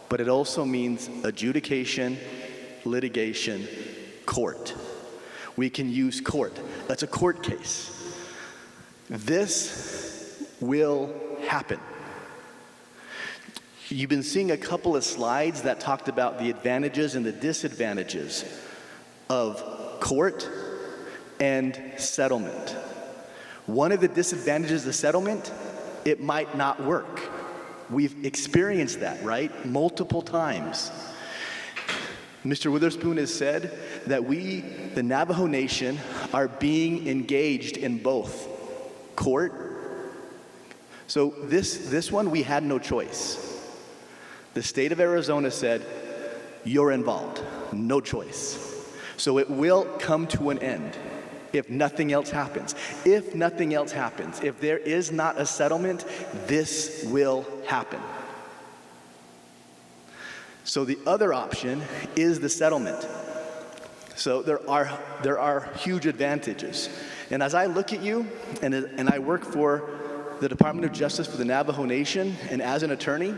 but it also means adjudication, litigation, court. We can use court. That's a court case. This will happen. You've been seeing a couple of slides that talked about the advantages and the disadvantages of court and settlement. One of the disadvantages of settlement, it might not work. We've experienced that, right? Multiple times. Mr. Witherspoon has said that we, the Navajo Nation, are being engaged in both court. So this one, we had no choice. The state of Arizona said, you're involved, no choice. So it will come to an end if nothing else happens. If nothing else happens, if there is not a settlement, this will happen. So the other option is the settlement. So there are huge advantages. And as I look at you, and I work for the Department of Justice for the Navajo Nation, and as an attorney,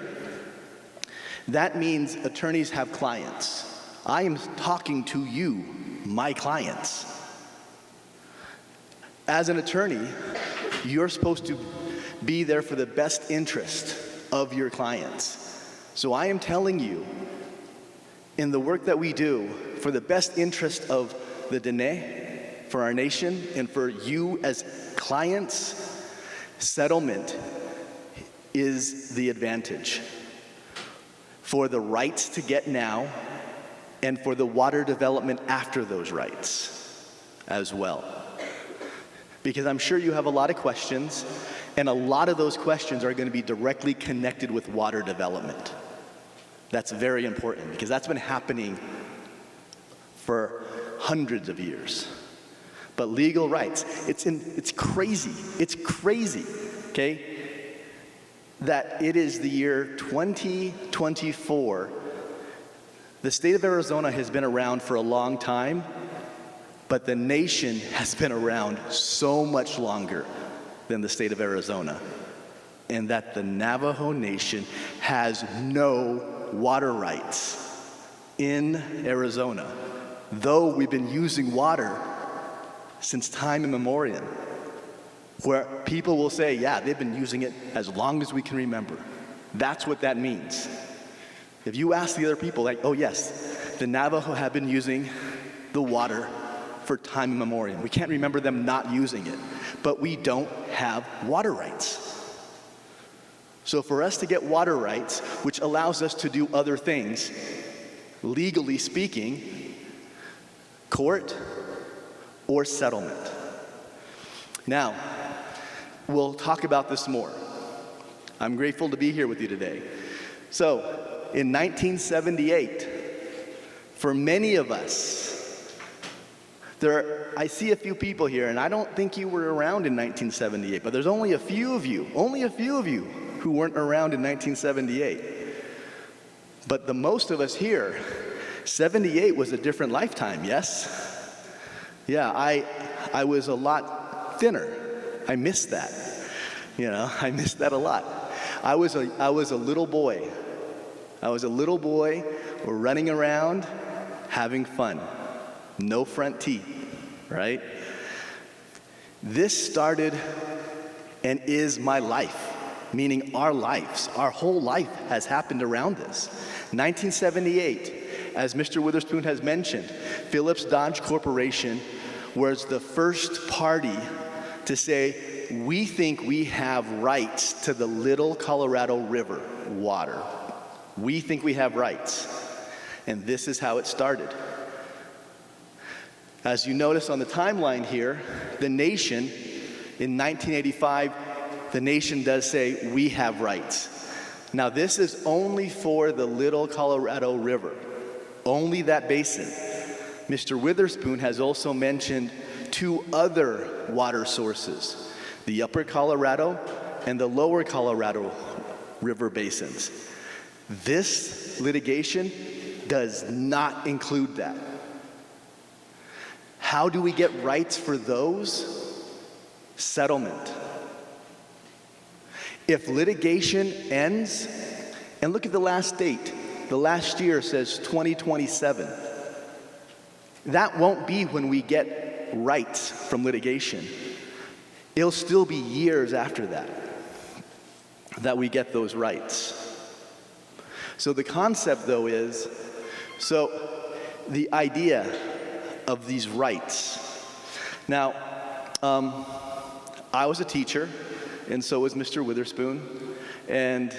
that means attorneys have clients. I am talking to you, my clients. As an attorney, you're supposed to be there for the best interest of your clients. So I am telling you, in the work that we do, for the best interest of the Diné, for our nation, and for you as clients, settlement is the advantage. For the rights to get now, and for the water development after those rights as well. Because I'm sure you have a lot of questions, and a lot of those questions are going to be directly connected with water development. That's very important, because that's been happening for hundreds of years. But legal rights, it's crazy, okay? That it is the year 2024. The state of Arizona has been around for a long time, but the nation has been around so much longer than the state of Arizona. And that the Navajo Nation has no water rights in Arizona, though we've been using water since time immemorial. Where people will say, yeah, they've been using it as long as we can remember. That's what that means. If you ask the other people, like, oh yes, the Navajo have been using the water for time immemorial. We can't remember them not using it, but we don't have water rights. So for us to get water rights, which allows us to do other things, legally speaking, court or settlement. Now, we'll talk about this more. I'm grateful to be here with you today. So, in 1978, for many of us, I see a few people here, and I don't think you were around in 1978, but there's only a few of you who weren't around in 1978. But the most of us here, 78 was a different lifetime, yes? Yeah, I was a lot thinner. I missed that. I missed that a lot. I was a little boy. I was a little boy running around, having fun. No front teeth, right? This started and is my life, meaning our lives. Our whole life has happened around this. 1978, as Mr. Witherspoon has mentioned, Phillips Dodge Corporation was the first party to say, we think we have rights to the Little Colorado River water. We think we have rights. And this is how it started. As you notice on the timeline here, the nation, in 1985, the nation does say, we have rights. Now this is only for the Little Colorado River, only that basin. Mr. Witherspoon has also mentioned 2 other water sources, the Upper Colorado and the Lower Colorado River basins. This litigation does not include that. How do we get rights for those? Settlement. If litigation ends, and look at the last date, the last year says 2027. That won't be when we get rights from litigation. It'll still be years after that we get those rights. So the concept, though, is, the idea of these rights. Now, I was a teacher, and so was Mr. Witherspoon, and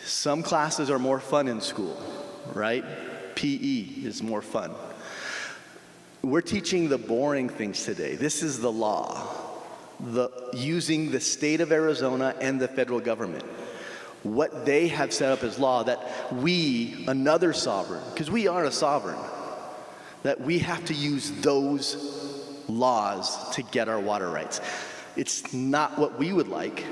some classes are more fun in school, right? PE is more fun. We're teaching the boring things today. This is the law, using the state of Arizona and the federal government. What they have set up as law, that we, another sovereign, because we are a sovereign, that we have to use those laws to get our water rights. It's not what we would like,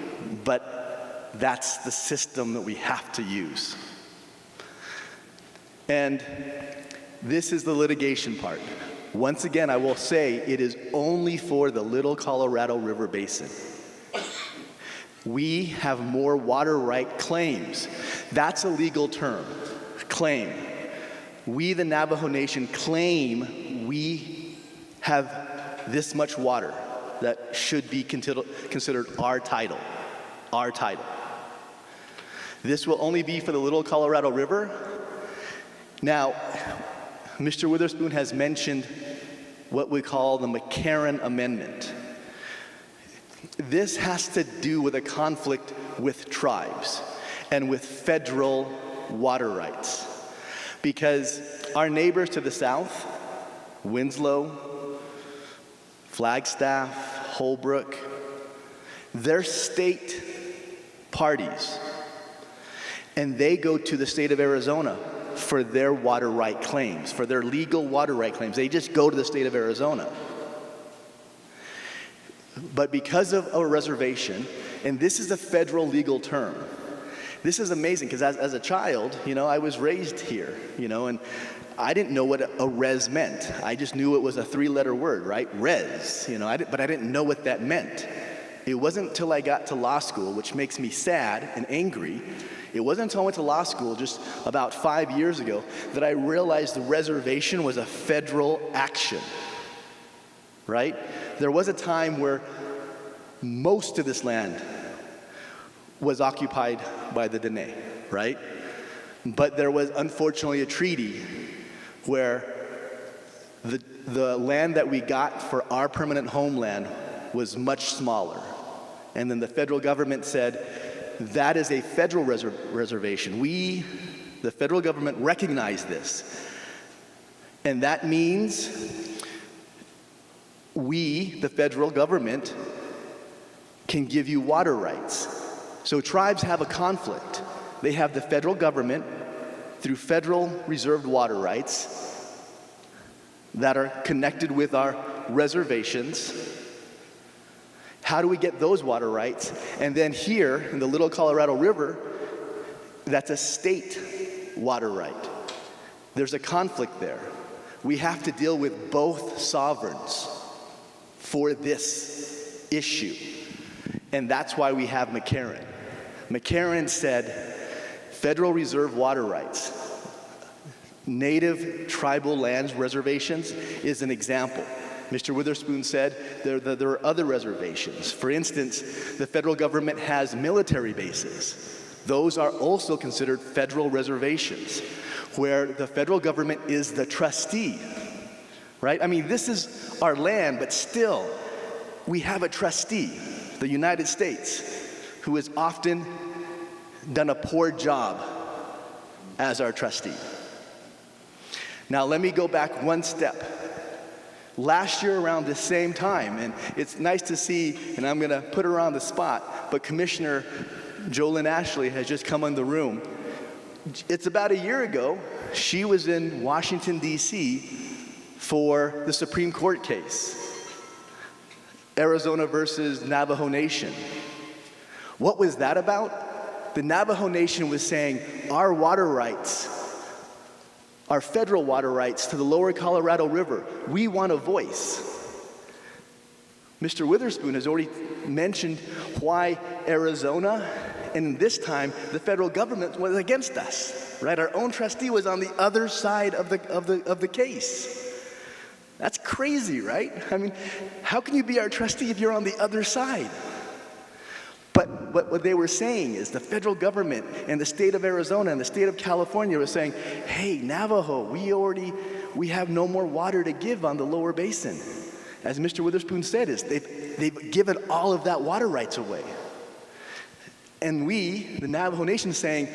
but that's the system that we have to use. And this is the litigation part. Once again, I will say it is only for the Little Colorado River Basin. We have more water right claims. That's a legal term, claim. We, the Navajo Nation, claim we have this much water that should be considered our title, our title. This will only be for the Little Colorado River. Now, Mr. Witherspoon has mentioned what we call the McCarran Amendment. This has to do with a conflict with tribes and with federal water rights. Because our neighbors to the south, Winslow, Flagstaff, Holbrook, they're state parties. And they go to the state of Arizona for their water right claims, for their legal water right claims. They just go to the state of Arizona. But because of a reservation, and this is a federal legal term, this is amazing, because as a child, I was raised here, and I didn't know what a res meant. I just knew it was a 3-letter word, right? Res, but I didn't know what that meant. It wasn't until I got to law school, which makes me sad and angry. It wasn't until I went to law school just about 5 years ago that I realized the reservation was a federal action, right? There was a time where most of this land was occupied by the Dene, right? But there was unfortunately a treaty where the land that we got for our permanent homeland was much smaller. And then the federal government said, that is a federal reservation. We, the federal government, recognize this. And that means we, the federal government, can give you water rights. So tribes have a conflict. They have the federal government through federal reserved water rights that are connected with our reservations. How do we get those water rights? And then here in the Little Colorado River, that's a state water right. There's a conflict there. We have to deal with both sovereigns for this issue. And that's why we have McCarran. McCarran said, Federal Reserve water rights, native tribal lands reservations is an example. Mr. Witherspoon said there are other reservations. For instance, the federal government has military bases. Those are also considered federal reservations, where the federal government is the trustee, right? I mean, this is our land, but still, we have a trustee, the United States, who has often done a poor job as our trustee. Now, let me go back one step. Last year around this same time, and it's nice to see, and I'm gonna put her on the spot, but Commissioner Joelynn Ashley has just come in the room. It's about a year ago, she was in Washington, D.C. for the Supreme Court case, Arizona versus Navajo Nation. What was that about? The Navajo Nation was saying, our water rights, our federal water rights to the lower Colorado River, we want a voice. Mr. Witherspoon has already mentioned why Arizona, and this time the federal government was against us, right? Our own trustee was on the other side of the case. That's crazy, right? I mean, how can you be our trustee if you're on the other side? But what they were saying is the federal government and the state of Arizona and the state of California were saying, hey, Navajo, we have no more water to give on the lower basin. As Mr. Witherspoon said, they've given all of that water rights away. And we, the Navajo Nation, saying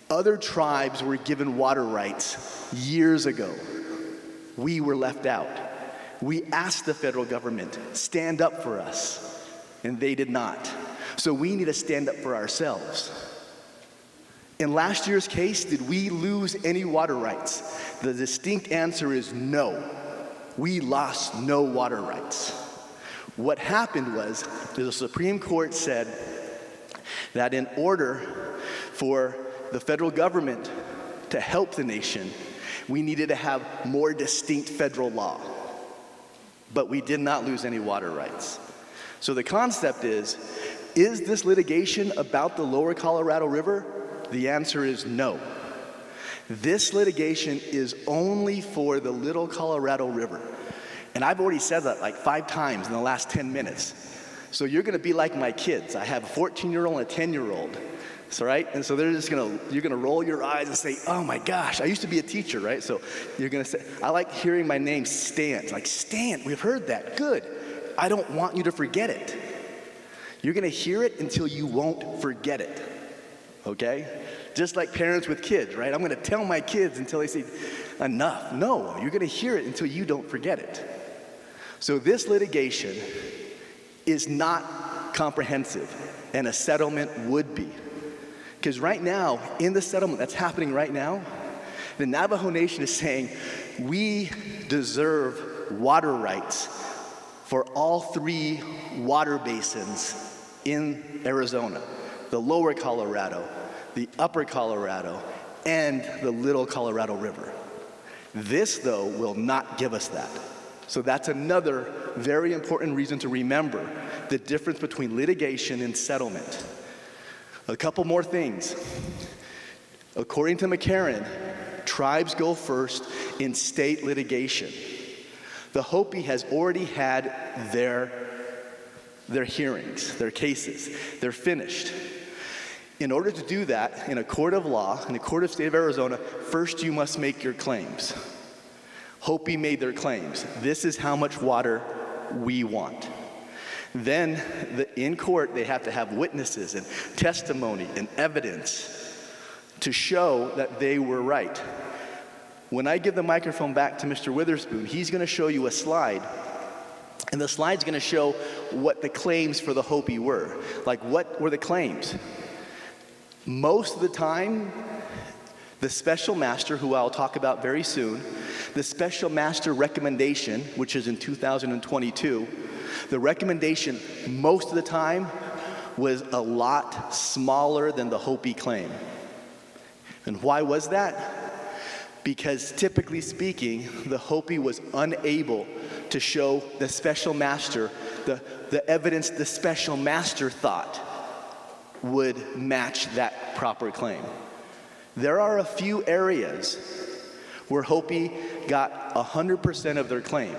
other tribes were given water rights years ago. We were left out. We asked the federal government, stand up for us. And they did not. So we need to stand up for ourselves. In last year's case, did we lose any water rights? The distinct answer is no. We lost no water rights. What happened was the Supreme Court said that in order for the federal government to help the nation, we needed to have more distinct federal law. But we did not lose any water rights. So the concept is this litigation about the lower Colorado River? The answer is no. This litigation is only for the little Colorado River. And I've already said that like 5 times in the last 10 minutes. So you're gonna be like my kids. I have a 14-year-old and a 10-year-old. So, right? And so you're gonna roll your eyes and say, oh my gosh, I used to be a teacher, right? So you're gonna say, I like hearing my name Stant. Like, Stant, we've heard that, good. I don't want you to forget it. You're gonna hear it until you won't forget it, okay? Just like parents with kids, right? I'm gonna tell my kids until they say, enough. No, you're gonna hear it until you don't forget it. So this litigation is not comprehensive, and a settlement would be. Because right now, in the settlement that's happening right now, the Navajo Nation is saying, we deserve water rights for all 3 water basins in Arizona, the lower Colorado, the upper Colorado, and the little Colorado River. This, though, will not give us that. So that's another very important reason to remember the difference between litigation and settlement. A couple more things. According to McCarran, tribes go first in state litigation. The Hopi has already had their hearings, their cases. They're finished. In order to do that, in a court of law, in the court of state of Arizona, first you must make your claims. Hopi made their claims. This is how much water we want. Then, in court, they have to have witnesses and testimony and evidence to show that they were right. When I give the microphone back to Mr. Witherspoon, he's going to show you a slide. And the slide's going to show what the claims for the Hopi were. Like, what were the claims? Most of the time, the special master, who I'll talk about very soon, the special master recommendation, which is in 2022, the recommendation most of the time was a lot smaller than the Hopi claim. And why was that? Because typically speaking, the Hopi was unable to show the special master the evidence the special master thought would match that proper claim. There are a few areas where Hopi got 100% of their claim.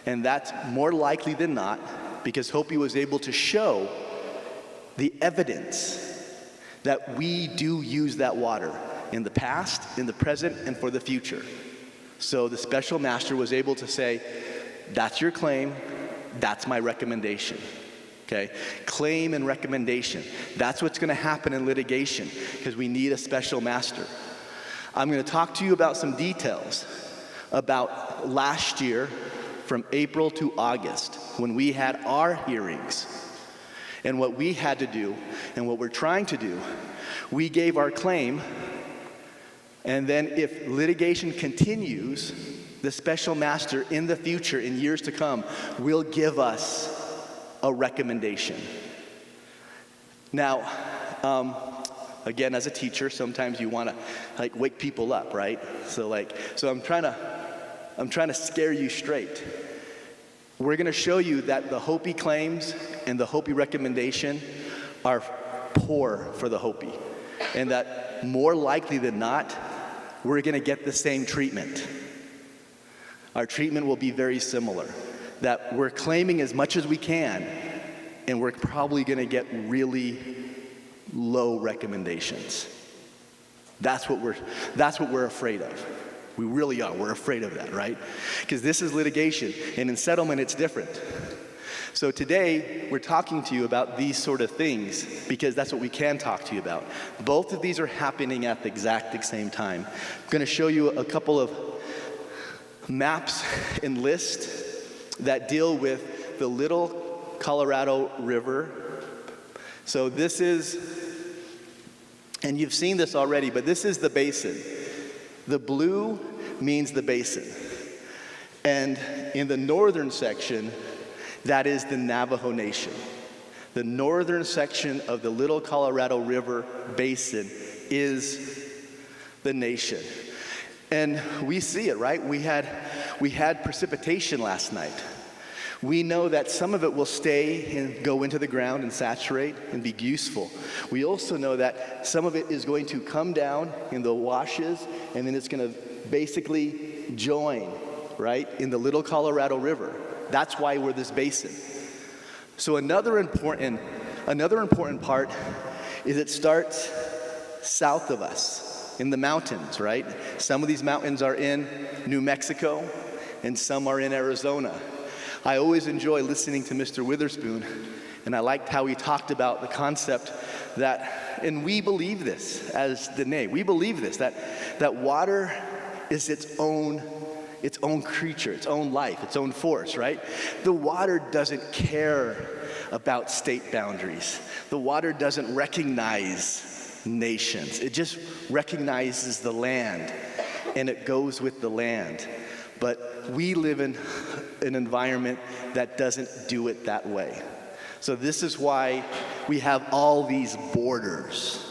And that's more likely than not because Hopi was able to show the evidence that we do use that water in the past, in the present, and for the future. So the special master was able to say, that's your claim, that's my recommendation. Okay? Claim and recommendation. That's what's going to happen in litigation because we need a special master. I'm going to talk to you about some details about last year from April to August when we had our hearings and what we had to do and what we're trying to do. We gave our claim, and then if litigation continues, the special master in the future, in years to come, will give us a recommendation. Now, again, as a teacher, sometimes you want to wake people up, right? So I'm trying to scare you straight. We're going to show you that the Hopi claims and the Hopi recommendation are poor for the Hopi, and that more likely than not, we're going to get the same treatment. Our treatment will be very similar. That we're claiming as much as we can, and we're probably going to get really low recommendations. That's what we're afraid of. We really are. We're afraid of that, right? Because this is litigation, and in settlement, it's different. So today, we're talking to you about these sort of things because that's what we can talk to you about. Both of these are happening at the exact same time. I'm going to show you a couple of maps and lists that deal with the Little Colorado River. So this is, and you've seen this already, but this is the basin. The blue means the basin. And in the northern section, that is the Navajo Nation. The northern section of the Little Colorado River basin is the nation. And we see it, right? We had precipitation last night. We know that some of it will stay and go into the ground and saturate and be useful. We also know that some of it is going to come down in the washes, and then it's going to basically join, right, in the Little Colorado River. That's why we're this basin. So another important part is it starts south of us in the mountains, right? Some of these mountains are in New Mexico, and some are in Arizona. I always enjoy listening to Mr. Witherspoon, and I liked how he talked about the concept that, and we believe this as Dene, we believe this, that water is its own creature, its own life, its own force, right? The water doesn't care about state boundaries. The water doesn't recognize nations. It just recognizes the land, and it goes with the land. But we live in an environment that doesn't do it that way. So this is why we have all these borders.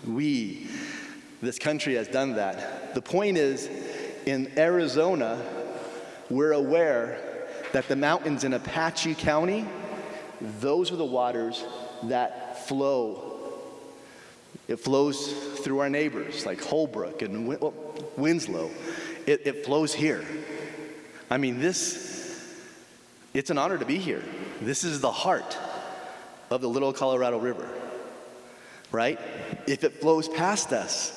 This country has done that. The point is, in Arizona, we're aware that the mountains in Apache County, those are the waters that flow. It flows through our neighbors, like Holbrook and Winslow. It flows here. I mean, it's an honor to be here. This is the heart of the Little Colorado River, right? If it flows past us,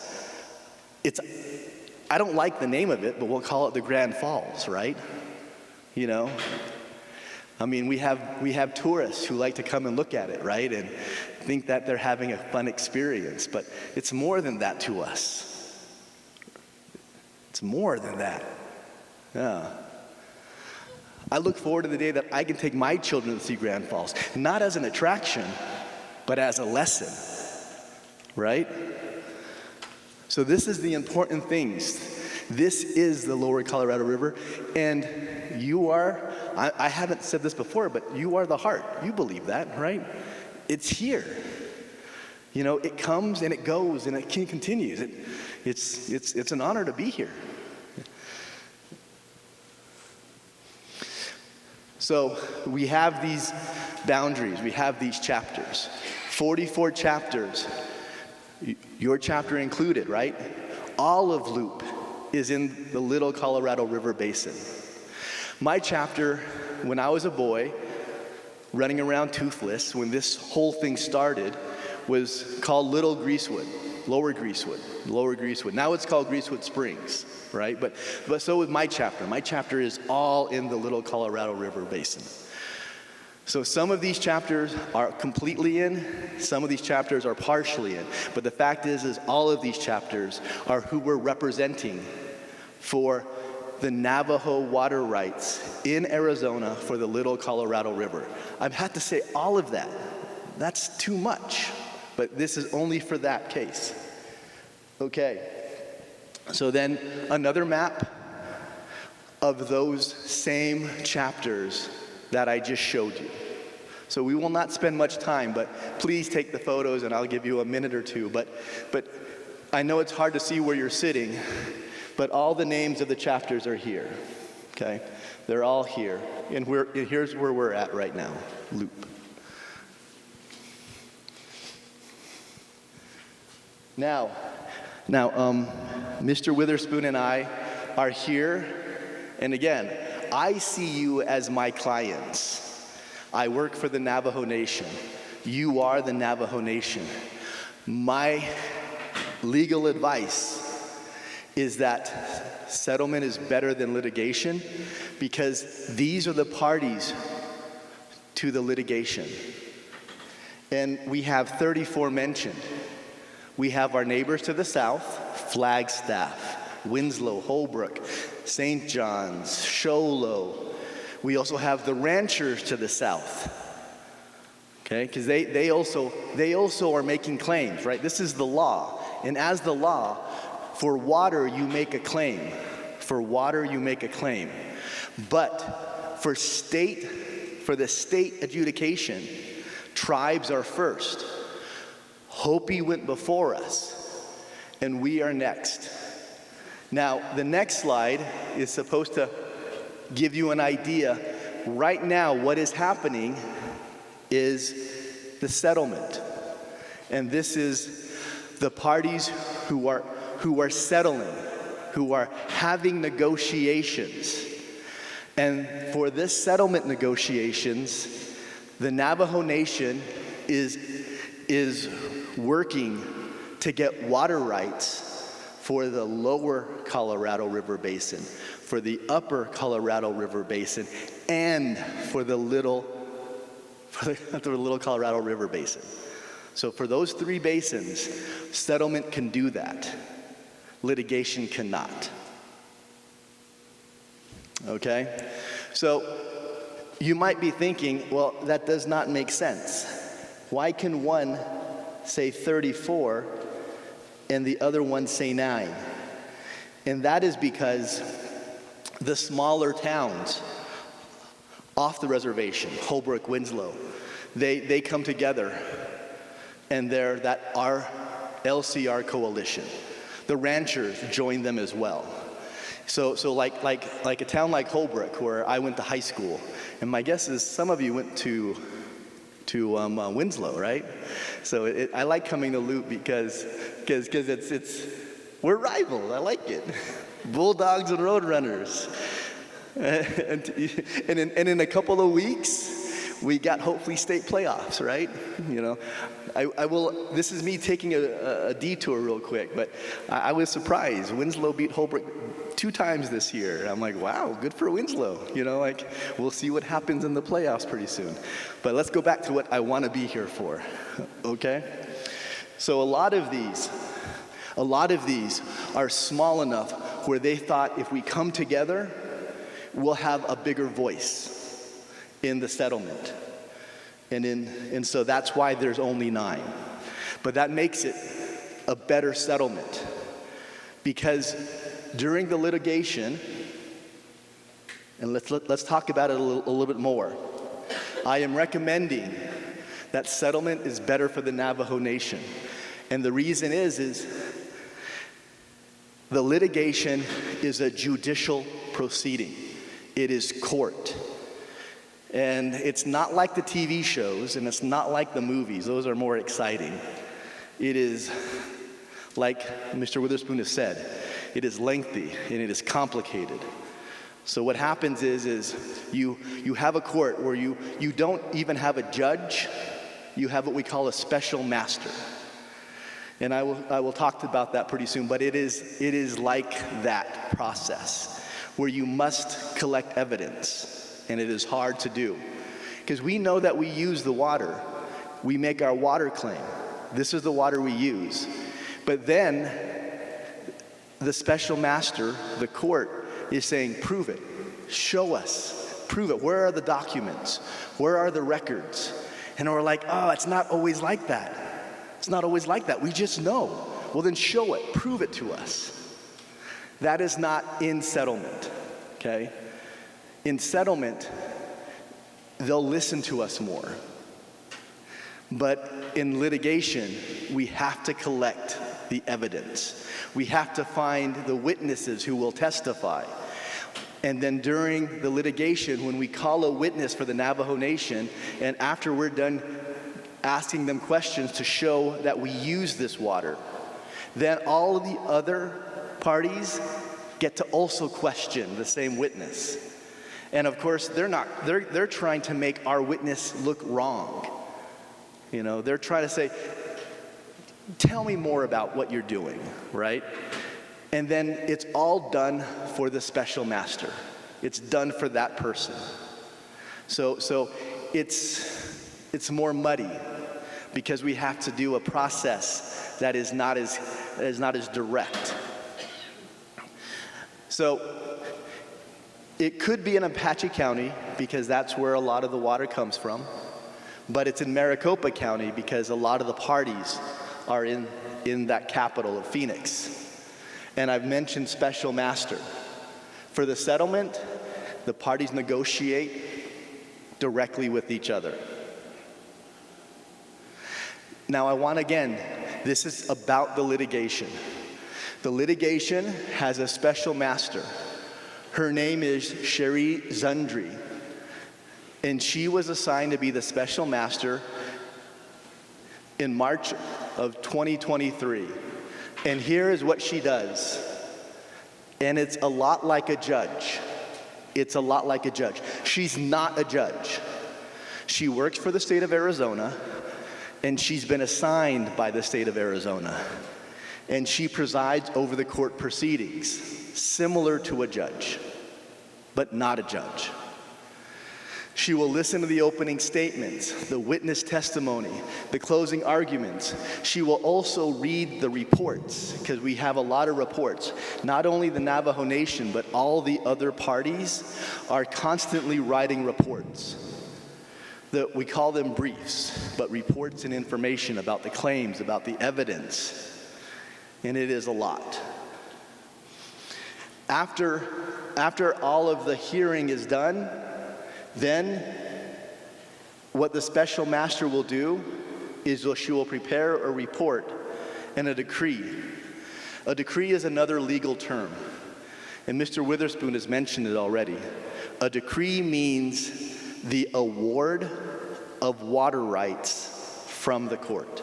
I don't like the name of it, but we'll call it the Grand Falls, right? You know? I mean, we have tourists who like to come and look at it, right? And think that they're having a fun experience, but it's more than that to us. It's more than that. Yeah. I look forward to the day that I can take my children to see Grand Falls, not as an attraction, but as a lesson, right? So this is the important things. This is the Lower Colorado River, and you are, I haven't said this before, but you are the heart. You believe that, right? It's here. You know, it comes and it goes and it continues. It's an honor to be here. So we have these boundaries, we have these chapters. 44 chapters, your chapter included, right? All of Leupp is in the Little Colorado River Basin. My chapter, when I was a boy, running around toothless, when this whole thing started, was called Little Greasewood, Lower Greasewood. Now it's called Greasewood Springs, right? But so with my chapter. My chapter is all in the Little Colorado River Basin. So some of these chapters are completely in, some of these chapters are partially in. But the fact is all of these chapters are who we're representing for the Navajo water rights in Arizona for the Little Colorado River. I've had to say all of that. That's too much, but this is only for that case. Okay, so then another map of those same chapters that I just showed you. So we will not spend much time, but please take the photos and I'll give you a minute or two. But I know it's hard to see where you're sitting, but all the names of the chapters are here, okay? They're all here, and here's where we're at right now, Leupp. Now, Mr. Witherspoon and I are here, and again, I see you as my clients. I work for the Navajo Nation. You are the Navajo Nation. My legal advice is that settlement is better than litigation because these are the parties to the litigation. And we have 34 mentioned. We have our neighbors to the south, Flagstaff, Winslow, Holbrook, St. John's, Show Low. We also have the ranchers to the south, okay? Because they also are making claims, right? This is the law. And as the law, for water you make a claim. For water you make a claim. But for the state adjudication, tribes are first. Hopi went before us, and we are next. Now, the next slide is supposed to give you an idea. Right now, what is happening is the settlement. And this is the parties who are settling, who are having negotiations. And for this settlement negotiations, the Navajo Nation is working to get water rights for the lower Colorado River Basin, for the upper Colorado River Basin, and for the little Colorado River Basin. So for those three basins, settlement can do that. Litigation cannot. Okay? So you might be thinking, well, that does not make sense. Why can one say 34 and the other one say 9? And that is because the smaller towns off the reservation, Holbrook, Winslow, they come together and they're our LCR coalition. The ranchers join them as well. So like a town like Holbrook, where I went to high school, and my guess is some of you went to Winslow, right? So I like coming to Leupp because we're rivals. I like it. Bulldogs and Roadrunners. And in a couple of weeks, we got hopefully state playoffs, right? You know, I will. This is me taking a detour real quick, but I was surprised. Winslow beat Holbrook 2 times this year. I'm like, wow, good for Winslow. You know, like we'll see what happens in the playoffs pretty soon. But let's go back to what I want to be here for. Okay? So a lot of these are small enough where they thought if we come together, we'll have a bigger voice in the settlement. And so that's why there's only 9. But that makes it a better settlement. Because during the litigation, and let's talk about it a little bit more, I am recommending that settlement is better for the Navajo Nation. And the reason is the litigation is a judicial proceeding. It is court. And it's not like the TV shows, and it's not like the movies. Those are more exciting. It is, like Mr. Witherspoon has said, it is lengthy and it is complicated. So what happens is you have a court where you don't even have a judge. You have what we call a special master. And I will talk about that pretty soon, but it is like that process where you must collect evidence, and it is hard to do. Because we know that we use the water. We make our water claim. This is the water we use. But then the special master, the court, is saying, prove it, show us, prove it. Where are the documents? Where are the records? And we're like, oh, it's not always like that. It's not always like that. We just know. Well, then show it, prove it to us. That is not in settlement, okay? In settlement, they'll listen to us more. But in litigation, we have to collect the evidence. We have to find the witnesses who will testify. And then during the litigation, when we call a witness for the Navajo Nation, and after we're done asking them questions to show that we use this water, then all of the other parties get to also question the same witness. And of course, they're trying to make our witness look wrong. You know, they're trying to say, tell me more about what you're doing, right? And then it's all done for the special master. It's done for that person. So it's more muddy because we have to do a process that is not as direct. So it could be in Apache County because that's where a lot of the water comes from. But it's in Maricopa County because a lot of the parties are in that capital of Phoenix. And I've mentioned special master. For the settlement, the parties negotiate directly with each other. Now I want, again, this is about the litigation. The litigation has a special master. Her name is Sherry Zundry. And she was assigned to be the special master in March of 2023. And here is what she does. And it's a lot like a judge. It's a lot like a judge. She's not a judge. She works for the state of Arizona, and she's been assigned by the state of Arizona. And she presides over the court proceedings, similar to a judge, but not a judge. She will listen to the opening statements, the witness testimony, the closing arguments. She will also read the reports, because we have a lot of reports. Not only the Navajo Nation, but all the other parties are constantly writing reports. We call them briefs, but reports and information about the claims, about the evidence. And it is a lot. After all of the hearing is done, then what the special master will do is she will prepare a report and a decree. A decree is another legal term, and Mr. Witherspoon has mentioned it already. A decree means the award of water rights from the court.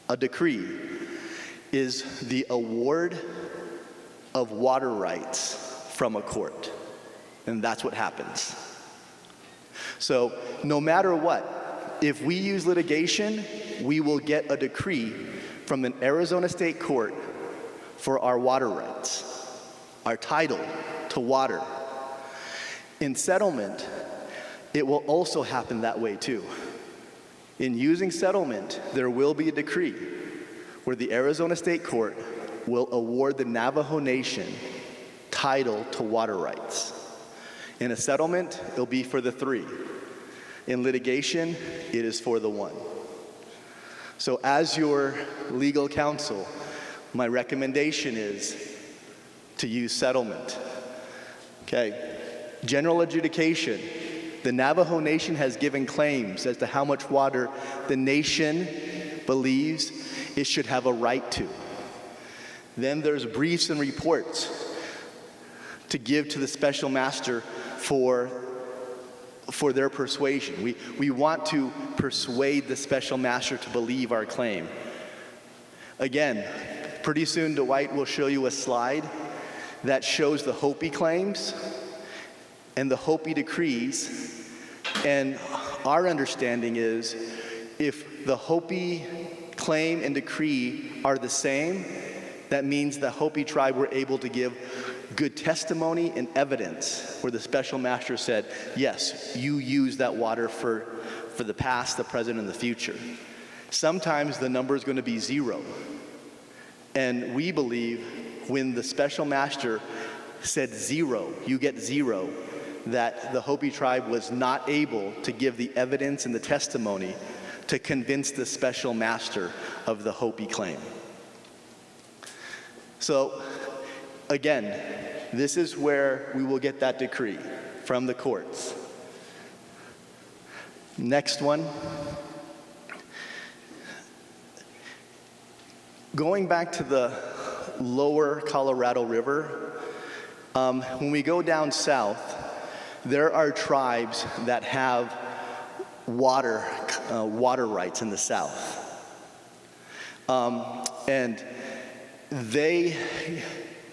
A decree is the award of water rights from a court. And that's what happens. So no matter what, if we use litigation, we will get a decree from an Arizona state court for our water rights, our title to water. In settlement, it will also happen that way too. In using settlement, there will be a decree where the Arizona state court will award the Navajo Nation title to water rights. In a settlement, it'll be for the three. In litigation, it is for the one. So as your legal counsel, my recommendation is to use settlement. Okay, general adjudication The Navajo Nation has given claims as to how much water the nation believes it should have a right to. Then there's briefs and reports to give to the special master for their persuasion. We want to persuade the special master to believe our claim. Again, pretty soon Dwight will show you a slide that shows the Hopi claims and the Hopi decrees. And our understanding is if the Hopi claim and decree are the same, that means the Hopi tribe were able to give good testimony and evidence where the special master said, yes, you use that water for the past, the present, and the future. Sometimes the number is going to be 0. And we believe when the special master said 0, you get 0, that the Hopi tribe was not able to give the evidence and the testimony to convince the special master of the Hopi claim. So, again, this is where we will get that decree from the courts. Next one. Going back to the lower Colorado River, when we go down south, there are tribes that have water rights in the south. And they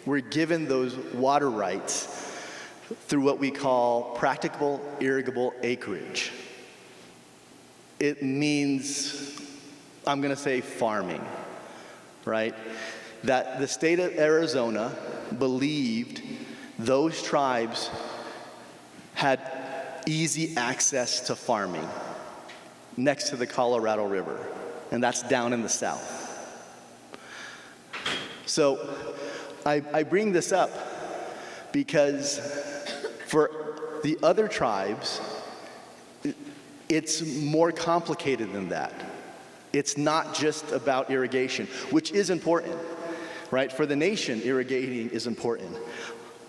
were given those water rights through what we call practicable irrigable acreage. It means, I'm going to say farming, right? That the state of Arizona believed those tribes had easy access to farming next to the Colorado River, and that's down in the south. So I bring this up because for the other tribes, it's more complicated than that. It's not just about irrigation, which is important, right? For the nation, irrigating is important.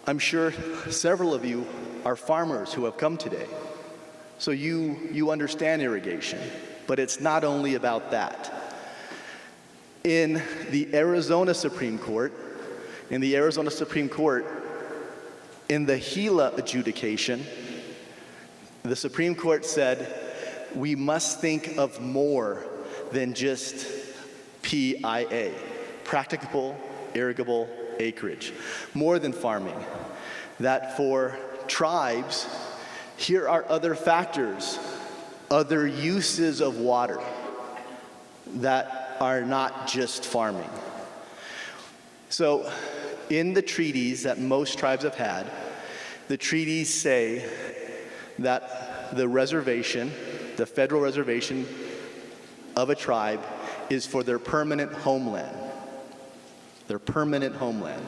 I'm sure several of you are farmers who have come today. So you understand irrigation, but it's not only about that. In the Arizona Supreme Court, in the Gila adjudication, the Supreme Court said, we must think of more than just PIA, practicable irrigable acreage, more than farming. That for tribes, here are other factors, other uses of water that are not just farming. So in the treaties that most tribes have had, the treaties say that the reservation, the federal reservation of a tribe is for their permanent homeland. Their permanent homeland.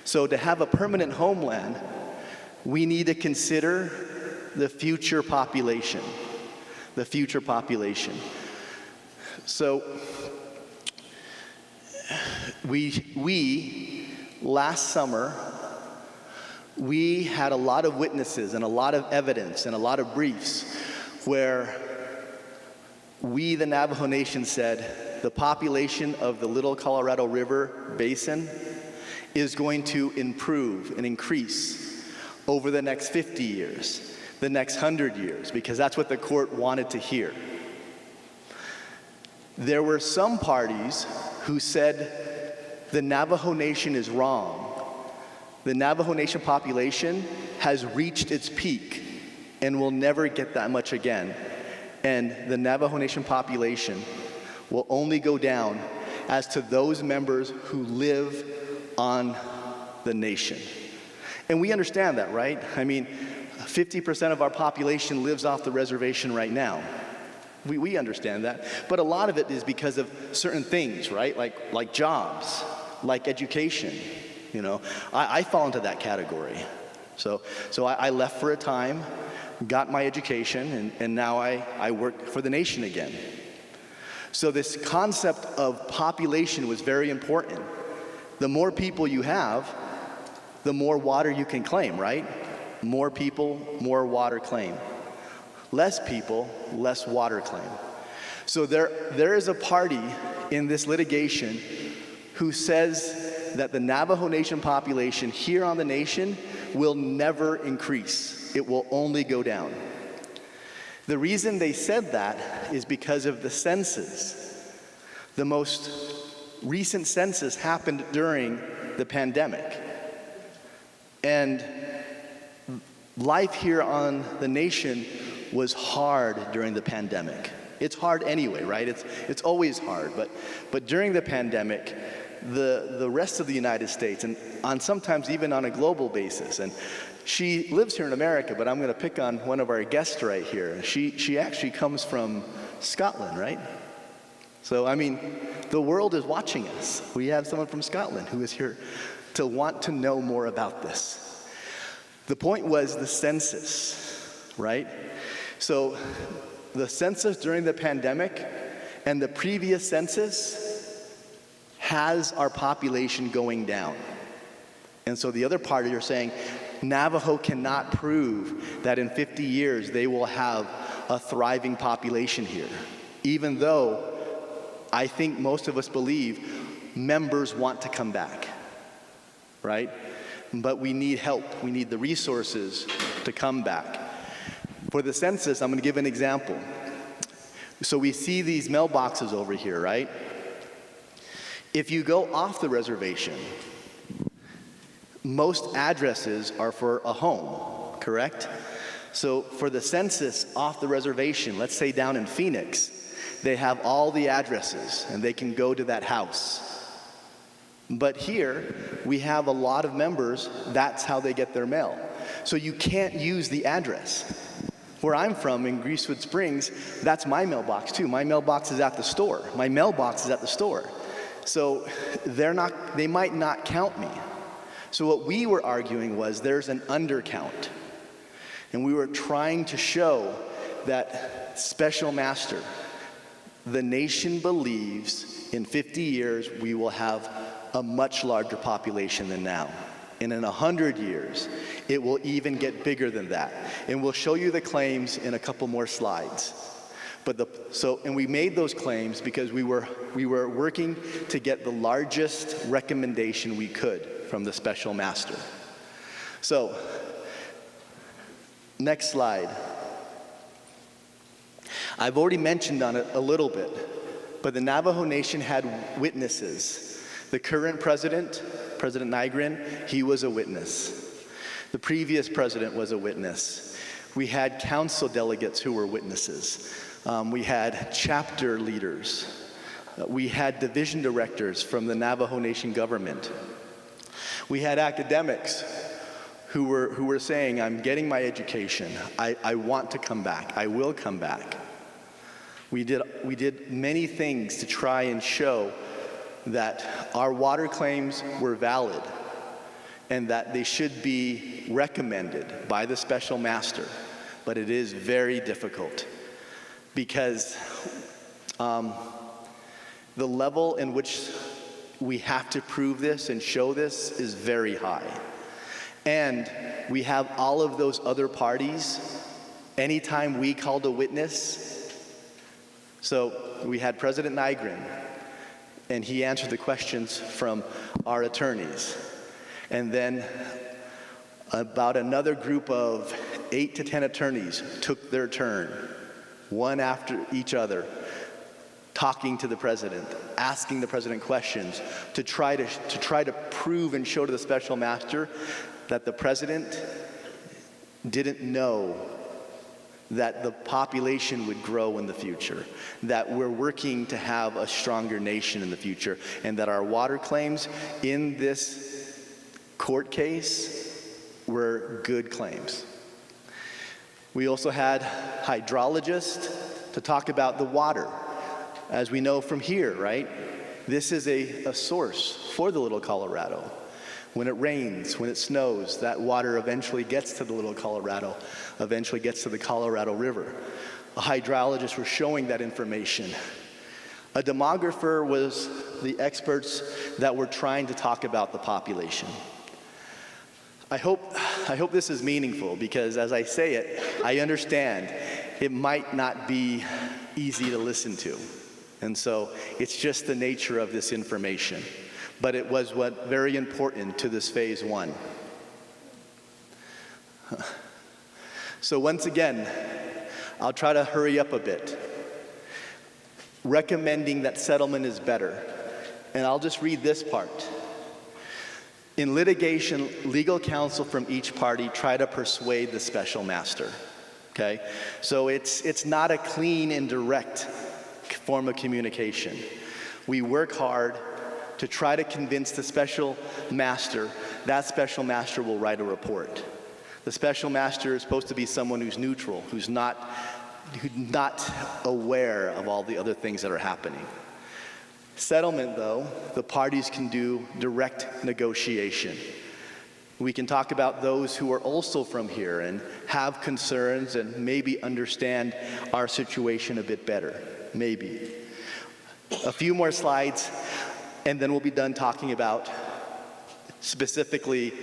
So to have a permanent homeland, we need to consider the future population. The future population. So we last summer, we had a lot of witnesses and a lot of evidence and a lot of briefs where we, the Navajo Nation, said the population of the Little Colorado River Basin is going to improve and increase over the next 50 years, the next 100 years, because that's what the court wanted to hear. There were some parties who said the Navajo Nation is wrong. The Navajo Nation population has reached its peak and will never get that much again. And the Navajo Nation population will only go down as to those members who live on the nation. And we understand that, right? I mean, 50% of our population lives off the reservation right now. We understand that. But a lot of it is because of certain things, right? Like jobs, like education. You know, I fall into that category. So I left for a time, got my education, and now I work for the nation again. So this concept of population was very important. The more people you have, the more water you can claim, right? More people, more water claim. Less people, less water claim. So there is a party in this litigation who says that the Navajo Nation population here on the nation will never increase. It will only go down. The reason they said that is because of the census. The most recent census happened during the pandemic. And life here on the nation was hard during the pandemic. It's hard anyway, right? It's always hard. But during the pandemic, the rest of the United States, and on sometimes even on a global basis, and she lives here in America, but I'm going to pick on one of our guests right here. She actually comes from Scotland, right? So, I mean, the world is watching us. We have someone from Scotland who is here to want to know more about this. The point was the census, right? So, the census during the pandemic and the previous census has our population going down. And so the other party are saying, Navajo cannot prove that in 50 years they will have a thriving population here, even though I think most of us believe members want to come back, right? But we need help. We need the resources to come back. For the census, I'm going to give an example. So we see these mailboxes over here, right? If you go off the reservation, most addresses are for a home, correct? So for the census off the reservation, let's say down in Phoenix, they have all the addresses and they can go to that house. But here, we have a lot of members, that's how they get their mail. So you can't use the address. Where I'm from, in Greasewood Springs, that's my mailbox too. My mailbox is at the store. My mailbox is at the store. So they might not count me. So what we were arguing was there's an undercount. And we were trying to show that special master, the nation believes in 50 years we will have a much larger population than now. And in 100 years, it will even get bigger than that. And we'll show you the claims in a couple more slides. And we made those claims because we were working to get the largest recommendation we could from the special master. So, next slide. I've already mentioned on it a little bit, but the Navajo Nation had witnesses. The current president, President Nygren, he was a witness. The previous president was a witness. We had council delegates who were witnesses. We had chapter leaders. We had division directors from the Navajo Nation government. We had academics who were saying, I'm getting my education. I want to come back. I will come back. We did many things to try and show that our water claims were valid and that they should be recommended by the special master. But it is very difficult because the level in which we have to prove this and show this is very high. And we have all of those other parties. Anytime we called a witness, so we had President Nygren, and he answered the questions from our attorneys. And then about another group of 8 to 10 attorneys took their turn, one after each other, talking to the president, asking the president questions to try to prove and show to the special master that the president didn't know that the population would grow in the future, that we're working to have a stronger nation in the future, and that our water claims in this court case were good claims. We also had hydrologists to talk about the water. As we know from here, right? This is a source for the Little Colorado. When it rains, when it snows, that water eventually gets to the Little Colorado, eventually gets to the Colorado River. A hydrologist was showing that information. A demographer was the experts that were trying to talk about the population. I hope this is meaningful because as I say it, I understand it might not be easy to listen to. And so it's just the nature of this information. But it was very important to this phase one. So once again, I'll try to hurry up a bit. Recommending that settlement is better. And I'll just read this part. In litigation, legal counsel from each party try to persuade the special master. Okay? So it's not a clean and direct form of communication. We work hard to try to convince the special master. That special master will write a report. The special master is supposed to be someone who's neutral, who's not aware of all the other things that are happening. Settlement, though, the parties can do direct negotiation. We can talk about those who are also from here and have concerns and maybe understand our situation a bit better, maybe. A few more slides, and then we'll be done talking about specifically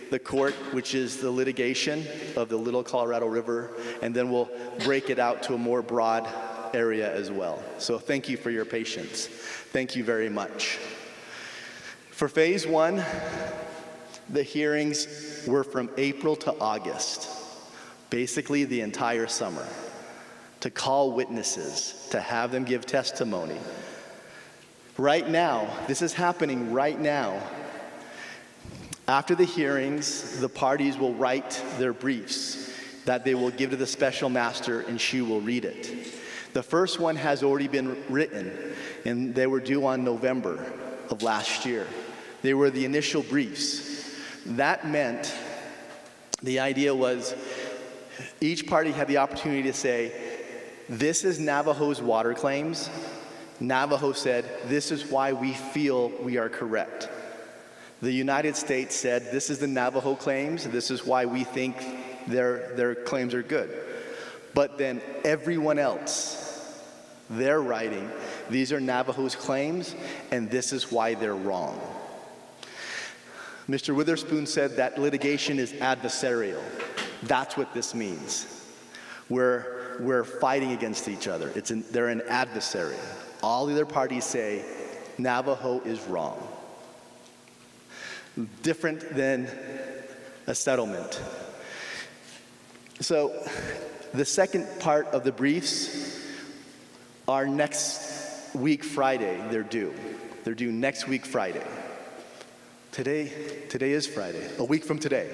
the court, which is the litigation of the Little Colorado River, and then we'll break it out to a more broad area as well. So thank you for your patience. Thank you very much. For phase one, the hearings were from April to August, basically the entire summer, to call witnesses, to have them give testimony. Right now, this is happening right now. After the hearings, the parties will write their briefs that they will give to the special master, and she will read it. The first one has already been written, and they were due on November of last year. They were the initial briefs. That meant the idea was each party had the opportunity to say, this is Navajo's water claims. Navajo said, this is why we feel we are correct. The United States said, this is the Navajo claims, this is why we think their claims are good. But then everyone else, they're writing, these are Navajo's claims, and this is why they're wrong. Mr. Witherspoon said that litigation is adversarial. That's what this means. We're fighting against each other. They're an adversary. All the other parties say, Navajo is wrong. Different than a settlement. So the second part of the briefs are next week Friday. They're due. They're due next week Friday. Today is Friday. A week from today.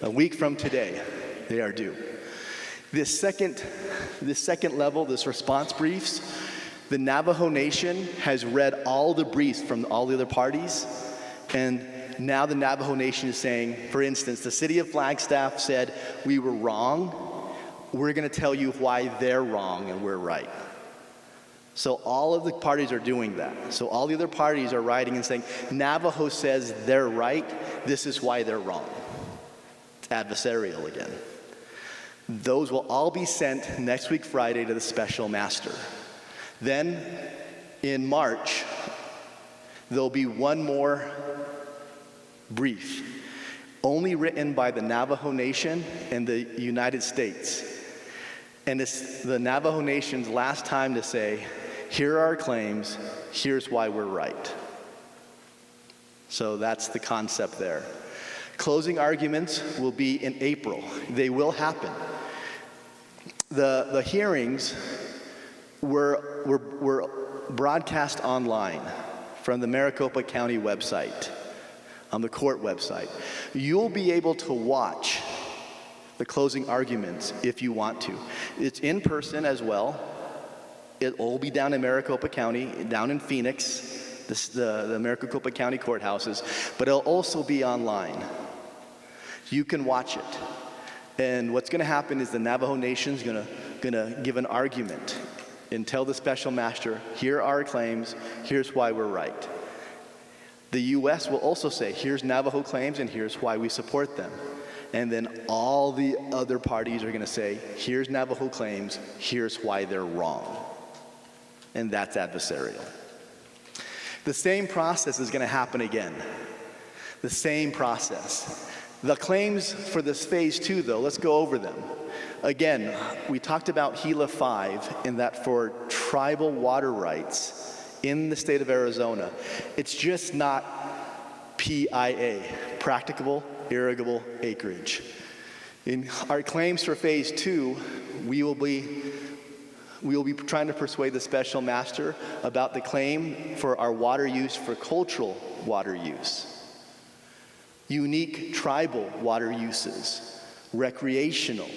A week from today, they are due. This second level, this response briefs, the Navajo Nation has read all the briefs from all the other parties, and now the Navajo Nation is saying, for instance, the city of Flagstaff said we were wrong. We're going to tell you why they're wrong and we're right. So all of the parties are doing that. So all the other parties are writing and saying, Navajo says they're right. This is why they're wrong. It's adversarial again. Those will all be sent next week Friday to the special master. Then in March, there'll be one more brief, only written by the Navajo Nation and the United States. And it's the Navajo Nation's last time to say, here are our claims, here's why we're right. So that's the concept there. Closing arguments will be in April. They will happen. The hearings were broadcast online from the Maricopa County website, on the court website. You'll be able to watch the closing arguments if you want to. It's in person as well. It'll all be down in Maricopa County, down in Phoenix, the Maricopa County courthouses, but it'll also be online. You can watch it. And what's going to happen is the Navajo Nation's going to give an argument and tell the special master, here are our claims, here's why we're right. The U.S. will also say, here's Navajo claims and here's why we support them. And then all the other parties are going to say, here's Navajo claims, here's why they're wrong. And that's adversarial. The same process is going to happen again. The same process. The claims for this phase 2, though, let's go over them. Again, we talked about Gila 5 in that for tribal water rights in the state of Arizona, it's just not PIA, practicable irrigable acreage. In our claims for phase 2, we will be trying to persuade the special master about the claim for our water use for cultural water use, unique tribal water uses, recreational,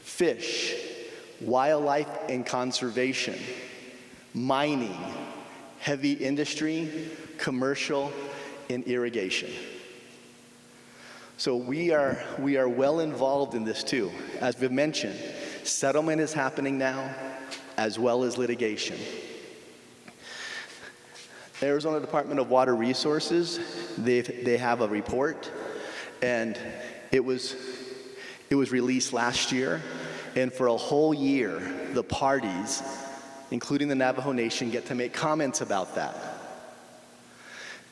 fish, wildlife and conservation, mining, heavy industry, commercial, and irrigation. So we are well involved in this too. As we've mentioned, settlement is happening now, as well as litigation. Arizona Department of Water Resources, they have a report, and it was released last year, and for a whole year, the parties, including the Navajo Nation, get to make comments about that.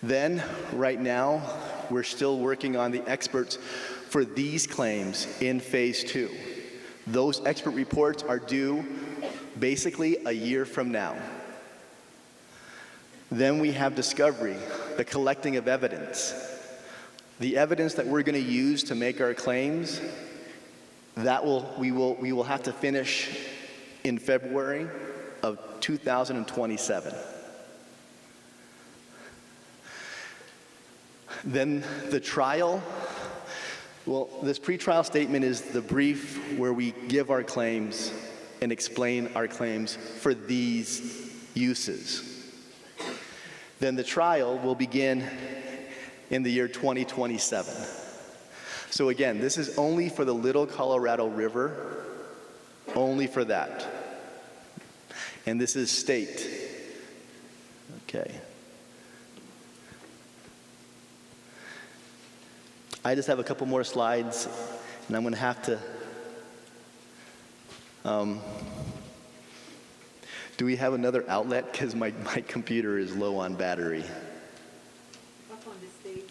Then, right now, we're still working on the experts for these claims in phase 2. Those expert reports are due basically a year from now. Then we have discovery, the collecting of evidence. The evidence that we're going to use to make our claims, we will have to finish in February of 2027. Then the trial, well, this pretrial statement is the brief where we give our claims and explain our claims for these uses. Then the trial will begin in the year 2027. So again, this is only for the Little Colorado River, only for that. And this is state. Okay. I just have a couple more slides, and I'm going to have to. Do we have another outlet? Because my computer is low on battery. Up on the stage.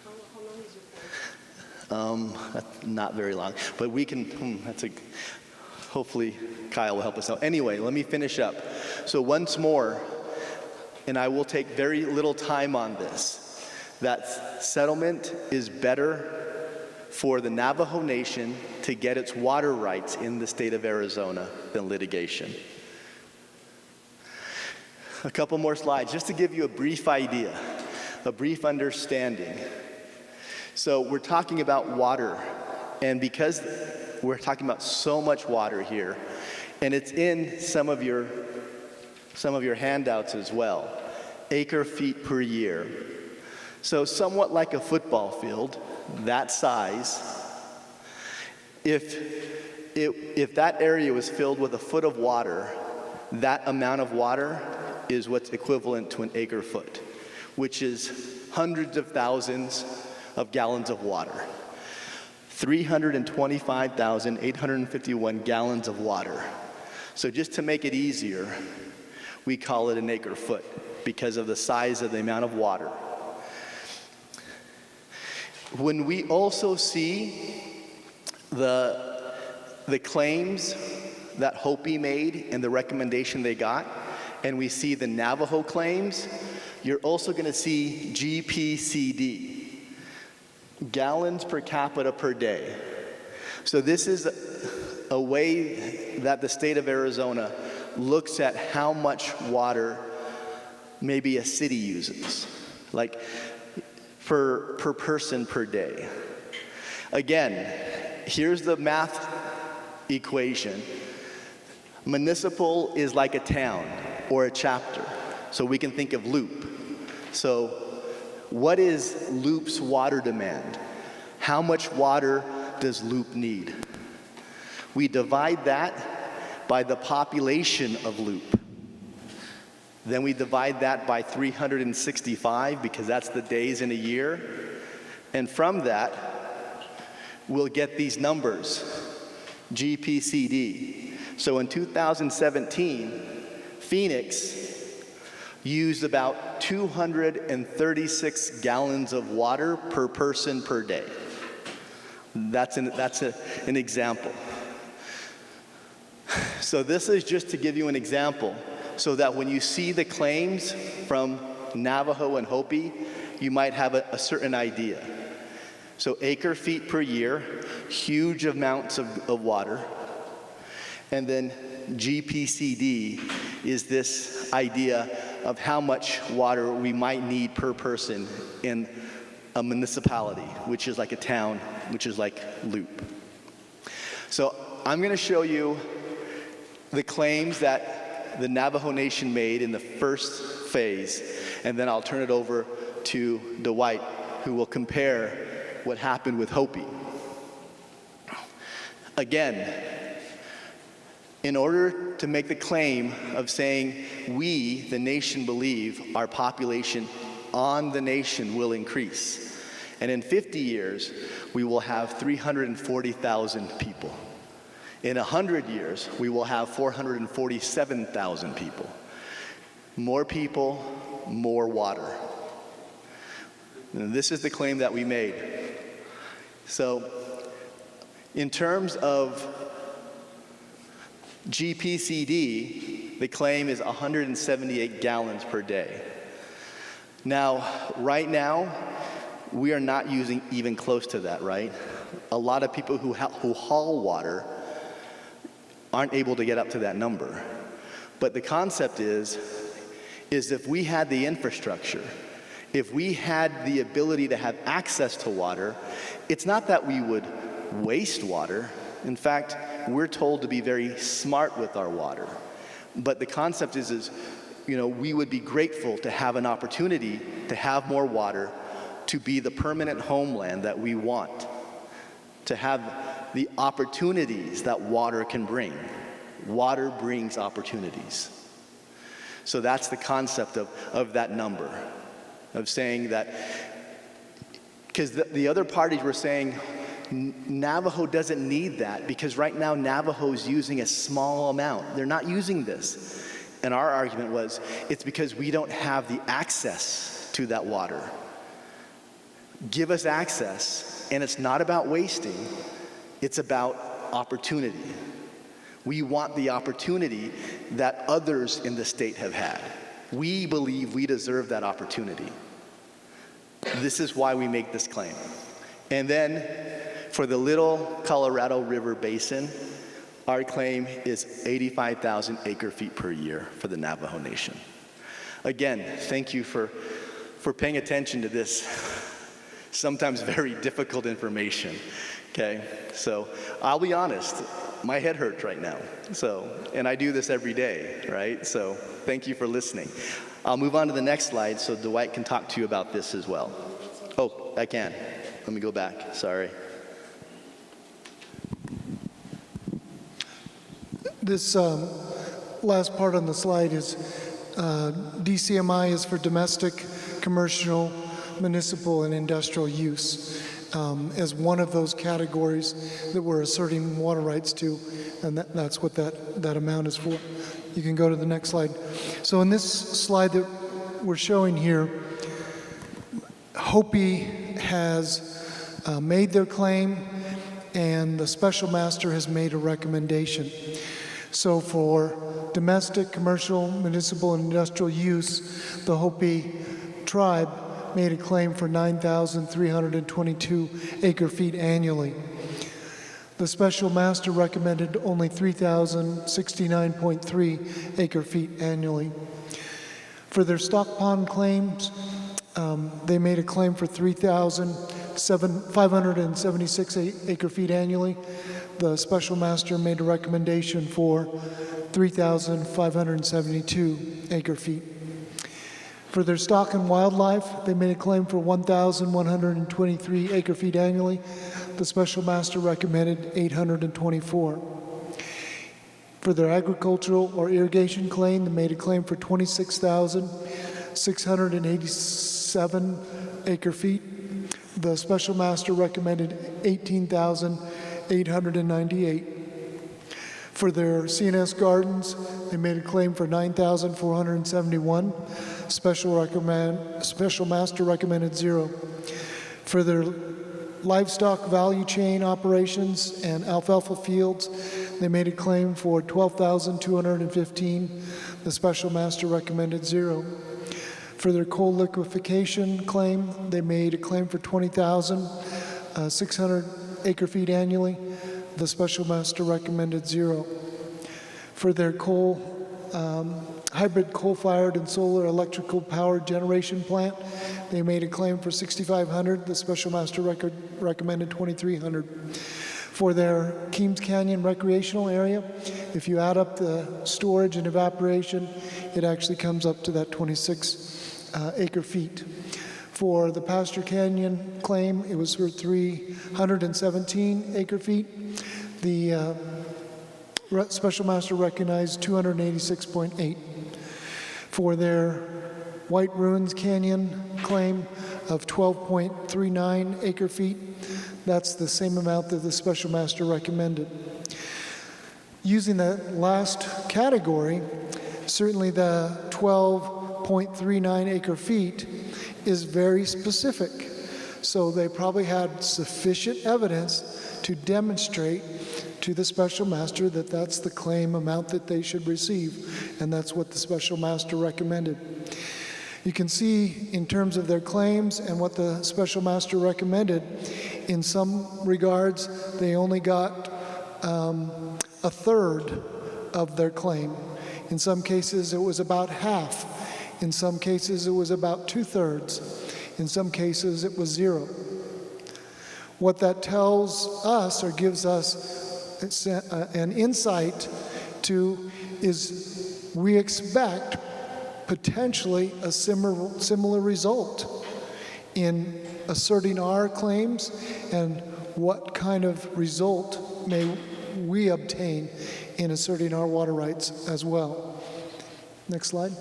How long is your That's not very long, but we can. Hopefully, Kyle will help us out. Anyway, let me finish up. So once more, and I will take very little time on this. That settlement is better for the Navajo Nation to get its water rights in the state of Arizona than litigation. A couple more slides, just to give you a brief idea, a brief understanding. So we're talking about water, and because we're talking about so much water here, and it's in some of your handouts as well, acre feet per year. So somewhat like a football field, that size, if that area was filled with a foot of water, that amount of water is what's equivalent to an acre foot, which is hundreds of thousands of gallons of water. 325,851 gallons of water. So just to make it easier, we call it an acre foot because of the size of the amount of water. When we also see the claims that Hopi made and the recommendation they got, and we see the Navajo claims, you're also going to see GPCD, gallons per capita per day. So this is a way that the state of Arizona looks at how much water maybe a city uses, like per person per day. Again, here's the math equation. Municipal is like a town or a chapter, so we can think of Leupp. So what is Leupp's water demand? How much water does Leupp need? We divide that by the population of Leupp. Then we divide that by 365 because that's the days in a year. And from that, we'll get these numbers, GPCD. So in 2017, Phoenix use about 236 gallons of water per person per day. That's an example. So this is just to give you an example so that when you see the claims from Navajo and Hopi, you might have a certain idea. So acre feet per year, huge amounts of water. And then GPCD is this idea of how much water we might need per person in a municipality, which is like a town, which is like Leupp. So I'm going to show you the claims that the Navajo Nation made in the first phase, and then I'll turn it over to Dwight, who will compare what happened with Hopi. Again, in order to make the claim of saying we, the nation, believe our population on the nation will increase, and in 50 years we will have 340,000 people. In 100 years we will have 447,000 people. More people, more water. And this is the claim that we made. So, in terms of GPCD, the claim is 178 gallons per day. Now, right now, we are not using even close to that, right? A lot of people who haul water aren't able to get up to that number. But the concept is if we had the infrastructure, if we had the ability to have access to water, it's not that we would waste water. In fact, we're told to be very smart with our water. But the concept is we would be grateful to have an opportunity to have more water, to be the permanent homeland that we want, to have the opportunities that water can bring. Water brings opportunities. So that's the concept of that number, of saying that, because the other parties were saying, Navajo doesn't need that because right now Navajo is using a small amount. They're not using this. And our argument was, it's because we don't have the access to that water. Give us access, and it's not about wasting, it's about opportunity. We want the opportunity that others in the state have had. We believe we deserve that opportunity. This is why we make this claim. And then, for the Little Colorado River Basin, our claim is 85,000 acre-feet per year for the Navajo Nation. Again, thank you for paying attention to this sometimes very difficult information, okay? So I'll be honest, my head hurts right now. And I do this every day, right? So thank you for listening. I'll move on to the next slide so Dwight can talk to you about this as well. Oh, I can. Let me go back, sorry. This last part on the slide is DCMI is for domestic, commercial, municipal, and industrial use as one of those categories that we're asserting water rights to, and that's what that amount is for. You can go to the next slide. So in this slide that we're showing here, Hopi has made their claim, and the special master has made a recommendation. So for domestic, commercial, municipal, and industrial use, the Hopi tribe made a claim for 9,322 acre-feet annually. The special master recommended only 3,069.3 acre-feet annually. For their stock pond claims, they made a claim for 3,576 acre-feet annually. The special master made a recommendation for 3,572 acre-feet. For their stock and wildlife, they made a claim for 1,123 acre-feet annually. The special master recommended 824. For their agricultural or irrigation claim, they made a claim for 26,687 acre-feet. The special master recommended 18,898. For their CNS gardens, they made a claim for 9,471. Special master recommended 0. For their livestock value chain operations and alfalfa fields, they made a claim for 12,215. The special master recommended 0. For their coal liquefaction claim, they made a claim for 20,600 acre-feet annually. The special master recommended 0. For their hybrid coal-fired and solar electrical power generation plant, they made a claim for 6,500. The special master recommended 2,300. For their Keams Canyon recreational area, if you add up the storage and evaporation, it actually comes up to that 26 acre-feet. For the Pasture Canyon claim, it was for 317 acre-feet. The special master recognized 286.8. For their White Ruins Canyon claim of 12.39 acre-feet, that's the same amount that the special master recommended. Using that last category, certainly the 12.39 acre-feet is very specific. So they probably had sufficient evidence to demonstrate to the special master that that's the claim amount that they should receive, and that's what the special master recommended. You can see in terms of their claims and what the special master recommended, in some regards, they only got a third of their claim. In some cases, it was about half. In some cases, it was about 2/3. In some cases, it was 0. What that tells us or gives us an insight to is we expect potentially a similar result in asserting our claims, and what kind of result may we obtain in asserting our water rights as well. Next slide.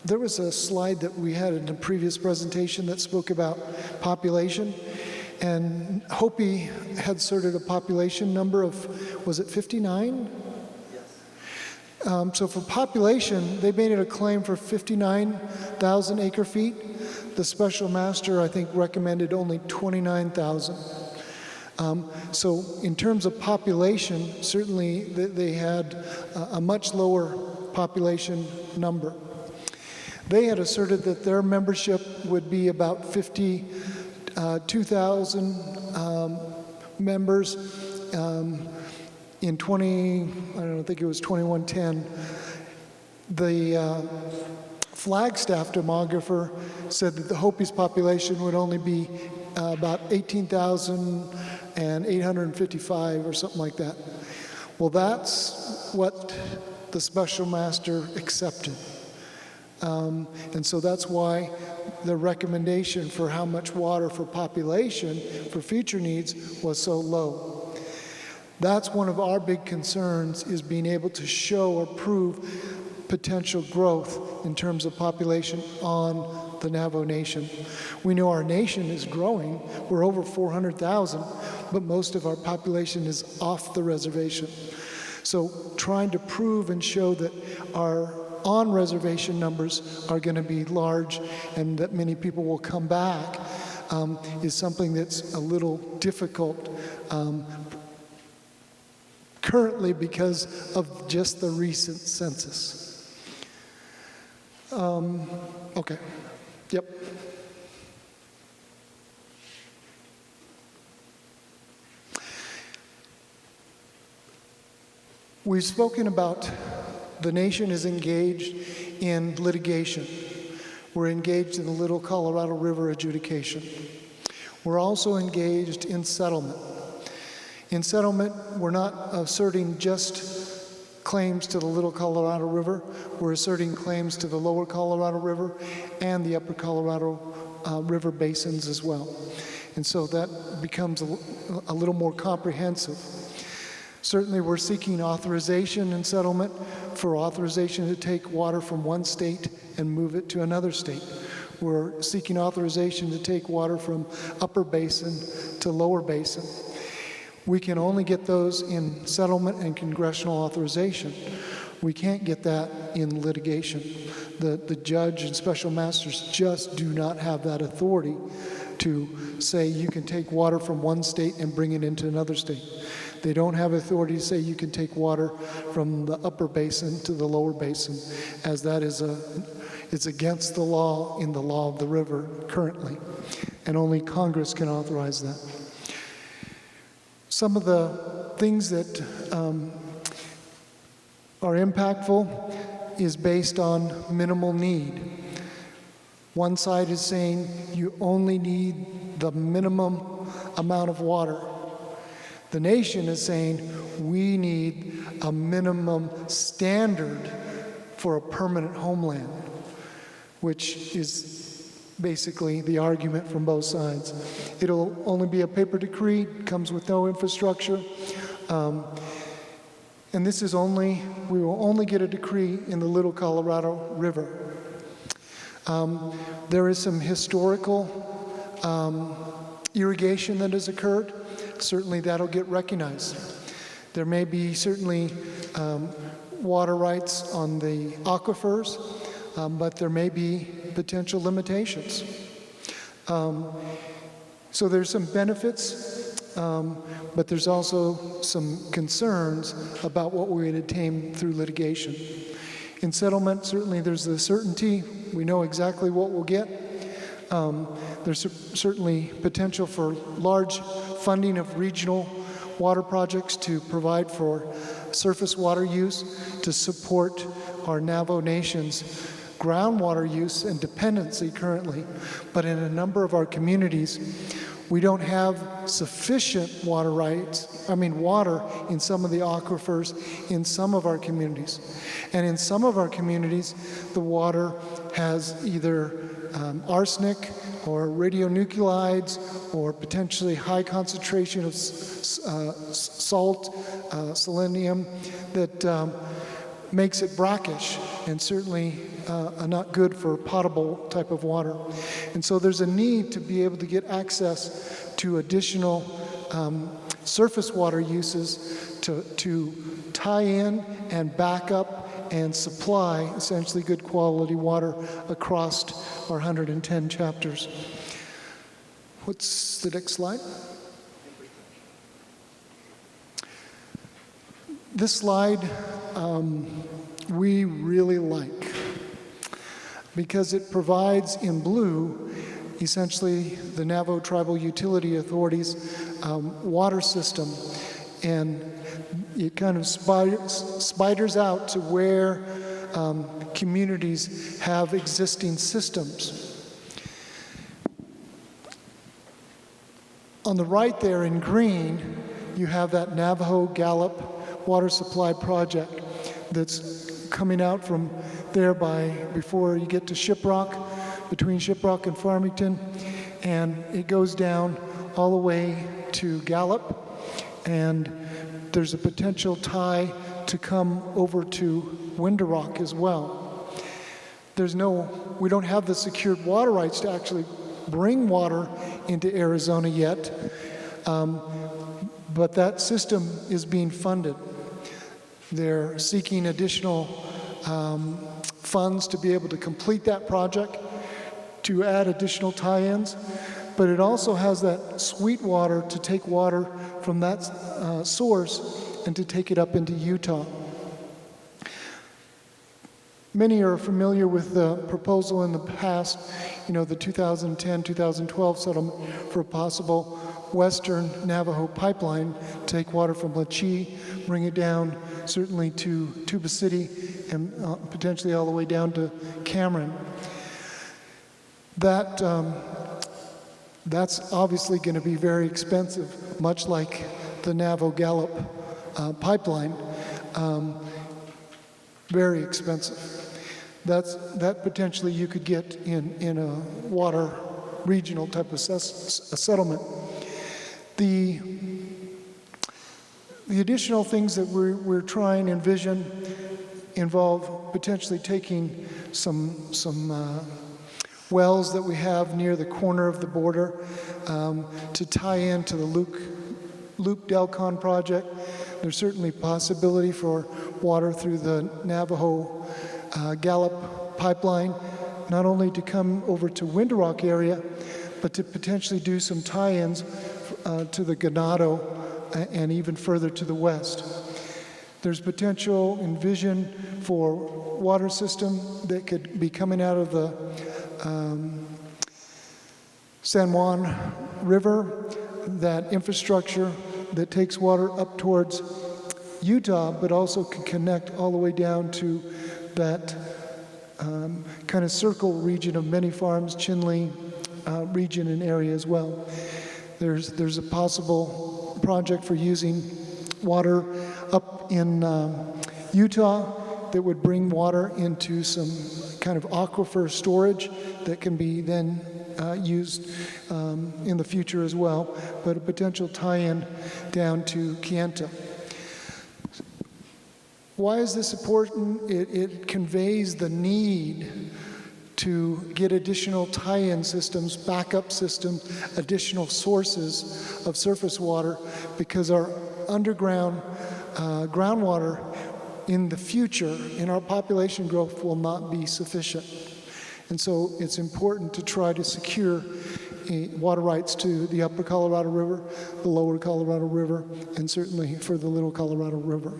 There was a slide that we had in a previous presentation that spoke about population, and Hopi had asserted a population number of, was it 59? Yes. So for population, they made it a claim for 59,000 acre-feet. The special master, I think, recommended only 29,000. So in terms of population, certainly they had a much lower population number. They had asserted that their membership would be about 52,000 members in 2110. The Flagstaff demographer said that the Hopi's population would only be about 18,855 or something like that. Well, that's what the special master accepted. And so that's why the recommendation for how much water for population for future needs was so low. That's one of our big concerns, is being able to show or prove potential growth in terms of population on the Navajo Nation. We know our nation is growing. We're over 400,000, but most of our population is off the reservation. So trying to prove and show that our on-reservation numbers are going to be large and that many people will come back is something that's a little difficult currently because of just the recent census. Okay. Yep. We've spoken about the nation is engaged in litigation. We're engaged in the Little Colorado River adjudication. We're also engaged in settlement. In settlement, we're not asserting just claims to the Little Colorado River. We're asserting claims to the Lower Colorado River and the Upper Colorado River basins as well. And so that becomes a little more comprehensive. Certainly, we're seeking authorization in settlement for authorization to take water from one state and move it to another state. We're seeking authorization to take water from upper basin to lower basin. We can only get those in settlement and congressional authorization. We can't get that in litigation. The judge and special masters just do not have that authority to say you can take water from one state and bring it into another state. They don't have authority to say you can take water from the upper basin to the lower basin, as that is it's against the law in the law of the river currently, and only Congress can authorize that. Some of the things that are impactful is based on minimal need. One side is saying you only need the minimum amount of water. The nation is saying we need a minimum standard for a permanent homeland, which is basically the argument from both sides. It'll only be a paper decree, comes with no infrastructure. And this is we will only get a decree in the Little Colorado River. There is some historical irrigation that has occurred. Certainly that'll get recognized. There may be certainly water rights on the aquifers, but there may be potential limitations. So there's some benefits, but there's also some concerns about what we would attain through litigation. In settlement, certainly there's the certainty. We know exactly what we'll get. There's certainly potential for large funding of regional water projects to provide for surface water use to support our Navajo Nation's groundwater use and dependency currently. But in a number of our communities, we don't have sufficient water in some of the aquifers in some of our communities. And in some of our communities, the water has either arsenic or radionuclides or potentially high concentration of salt, selenium, that makes it brackish and certainly not good for potable type of water. And so there's a need to be able to get access to additional surface water uses to tie in and back up and supply essentially good quality water across our 110 chapters. What's the next slide? This slide we really like because it provides in blue essentially the Navajo Tribal Utility Authority's water system, and it kind of spiders out to where communities have existing systems. On the right there in green, you have that Navajo Gallup water supply project that's coming out from there before you get to Shiprock, between Shiprock and Farmington, and it goes down all the way to Gallup, and there's a potential tie to come over to Winderock as well. We don't have the secured water rights to actually bring water into Arizona yet, but that system is being funded. They're seeking additional funds to be able to complete that project, to add additional tie-ins, but it also has that sweet water to take water from that source and to take it up into Utah. Many are familiar with the proposal in the past, the 2010-2012 settlement for a possible Western Navajo pipeline to take water from Lachie, bring it down certainly to Tuba City, and potentially all the way down to Cameron. That's obviously going to be very expensive, much like the Navajo Gallup pipeline, very expensive. That potentially you could get in a water regional type of settlement. The additional things that we're trying to envision involve potentially taking some wells that we have near the corner of the border to tie into the Leupp Delcon project. There's certainly possibility for water through the Navajo Gallup pipeline, not only to come over to Window Rock area, but to potentially do some tie-ins to the Ganado and even further to the west. There's potential and vision for water system that could be coming out of the San Juan River, that infrastructure that takes water up towards Utah, but also can connect all the way down to that kind of circle region of many farms, Chinle region and area as well. There's a possible project for using water up in Utah that would bring water into some kind of aquifer storage that can be then used in the future as well, but a potential tie-in down to Kayenta. Why is this important? It conveys the need to get additional tie-in systems, backup systems, additional sources of surface water, because our underground groundwater in the future, in our population growth, will not be sufficient. And so it's important to try to secure water rights to the upper Colorado River, the lower Colorado River, and certainly for the little Colorado River.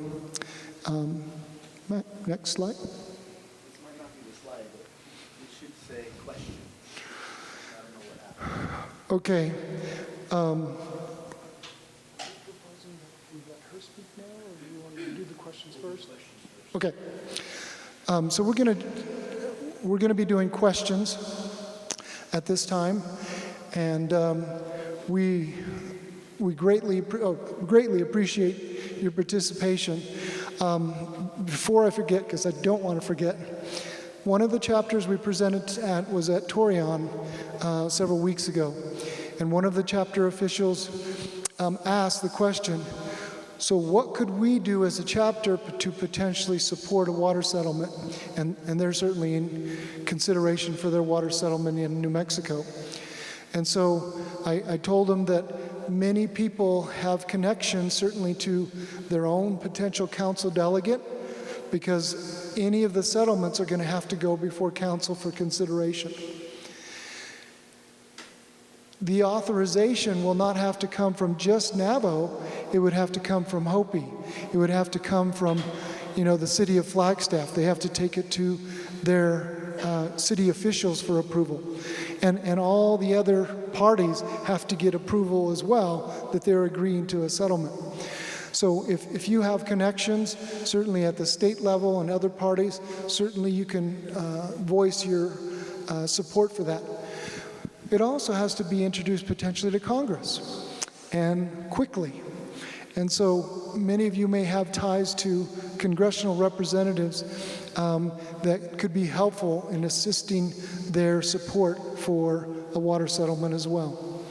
Next slide. This might not be the slide, but it should say question. I don't know what happened. Okay. Okay. So we're going to be doing questions at this time, and we greatly appreciate your participation. Before I forget, because I don't want to forget, one of the chapters we presented at was at Torreon several weeks ago, and one of the chapter officials asked the question, so what could we do as a chapter to potentially support a water settlement? And they're certainly in consideration for their water settlement in New Mexico. And so I told them that many people have connections certainly to their own potential council delegate, because any of the settlements are going to have to go before council for consideration. The authorization will not have to come from just Navajo, it would have to come from Hopi. It would have to come from, the city of Flagstaff. They have to take it to their city officials for approval. And all the other parties have to get approval as well that they're agreeing to a settlement. So if you have connections, certainly at the state level and other parties, certainly you can voice your support for that. It also has to be introduced potentially to Congress, and quickly. And so many of you may have ties to congressional representatives that could be helpful in assisting their support for a water settlement as well.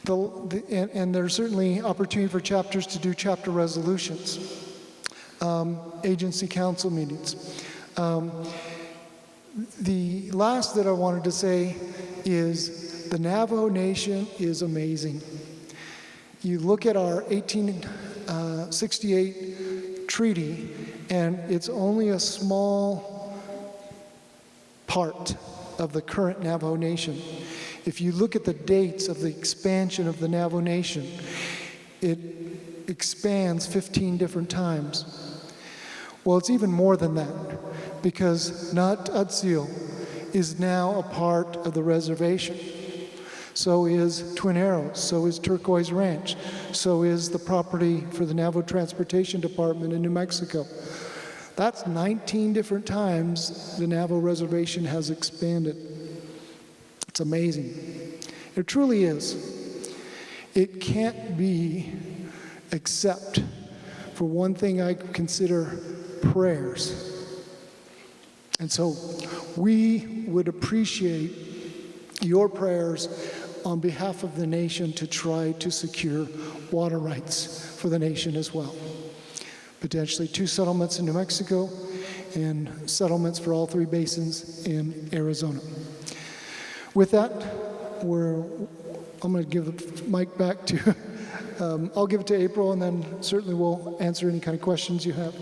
And there's certainly opportunity for chapters to do chapter resolutions, agency council meetings. The last that I wanted to say is the Navajo Nation is amazing. You look at our 1868 treaty, and it's only a small part of the current Navajo Nation. If you look at the dates of the expansion of the Navajo Nation, it expands 15 different times. Well, it's even more than that, because Nat Utsil is now a part of the reservation. So is Twin Arrows, so is Turquoise Ranch, so is the property for the Navajo Transportation Department in New Mexico. That's 19 different times the Navajo Reservation has expanded. It's amazing. It truly is. It can't be except for one thing I consider prayers. And so we would appreciate your prayers on behalf of the nation to try to secure water rights for the nation as well. Potentially 2 settlements in New Mexico and settlements for all 3 basins in Arizona. With that, I'm going to give the mic back to, I'll give it to April, and then certainly we'll answer any kind of questions you have.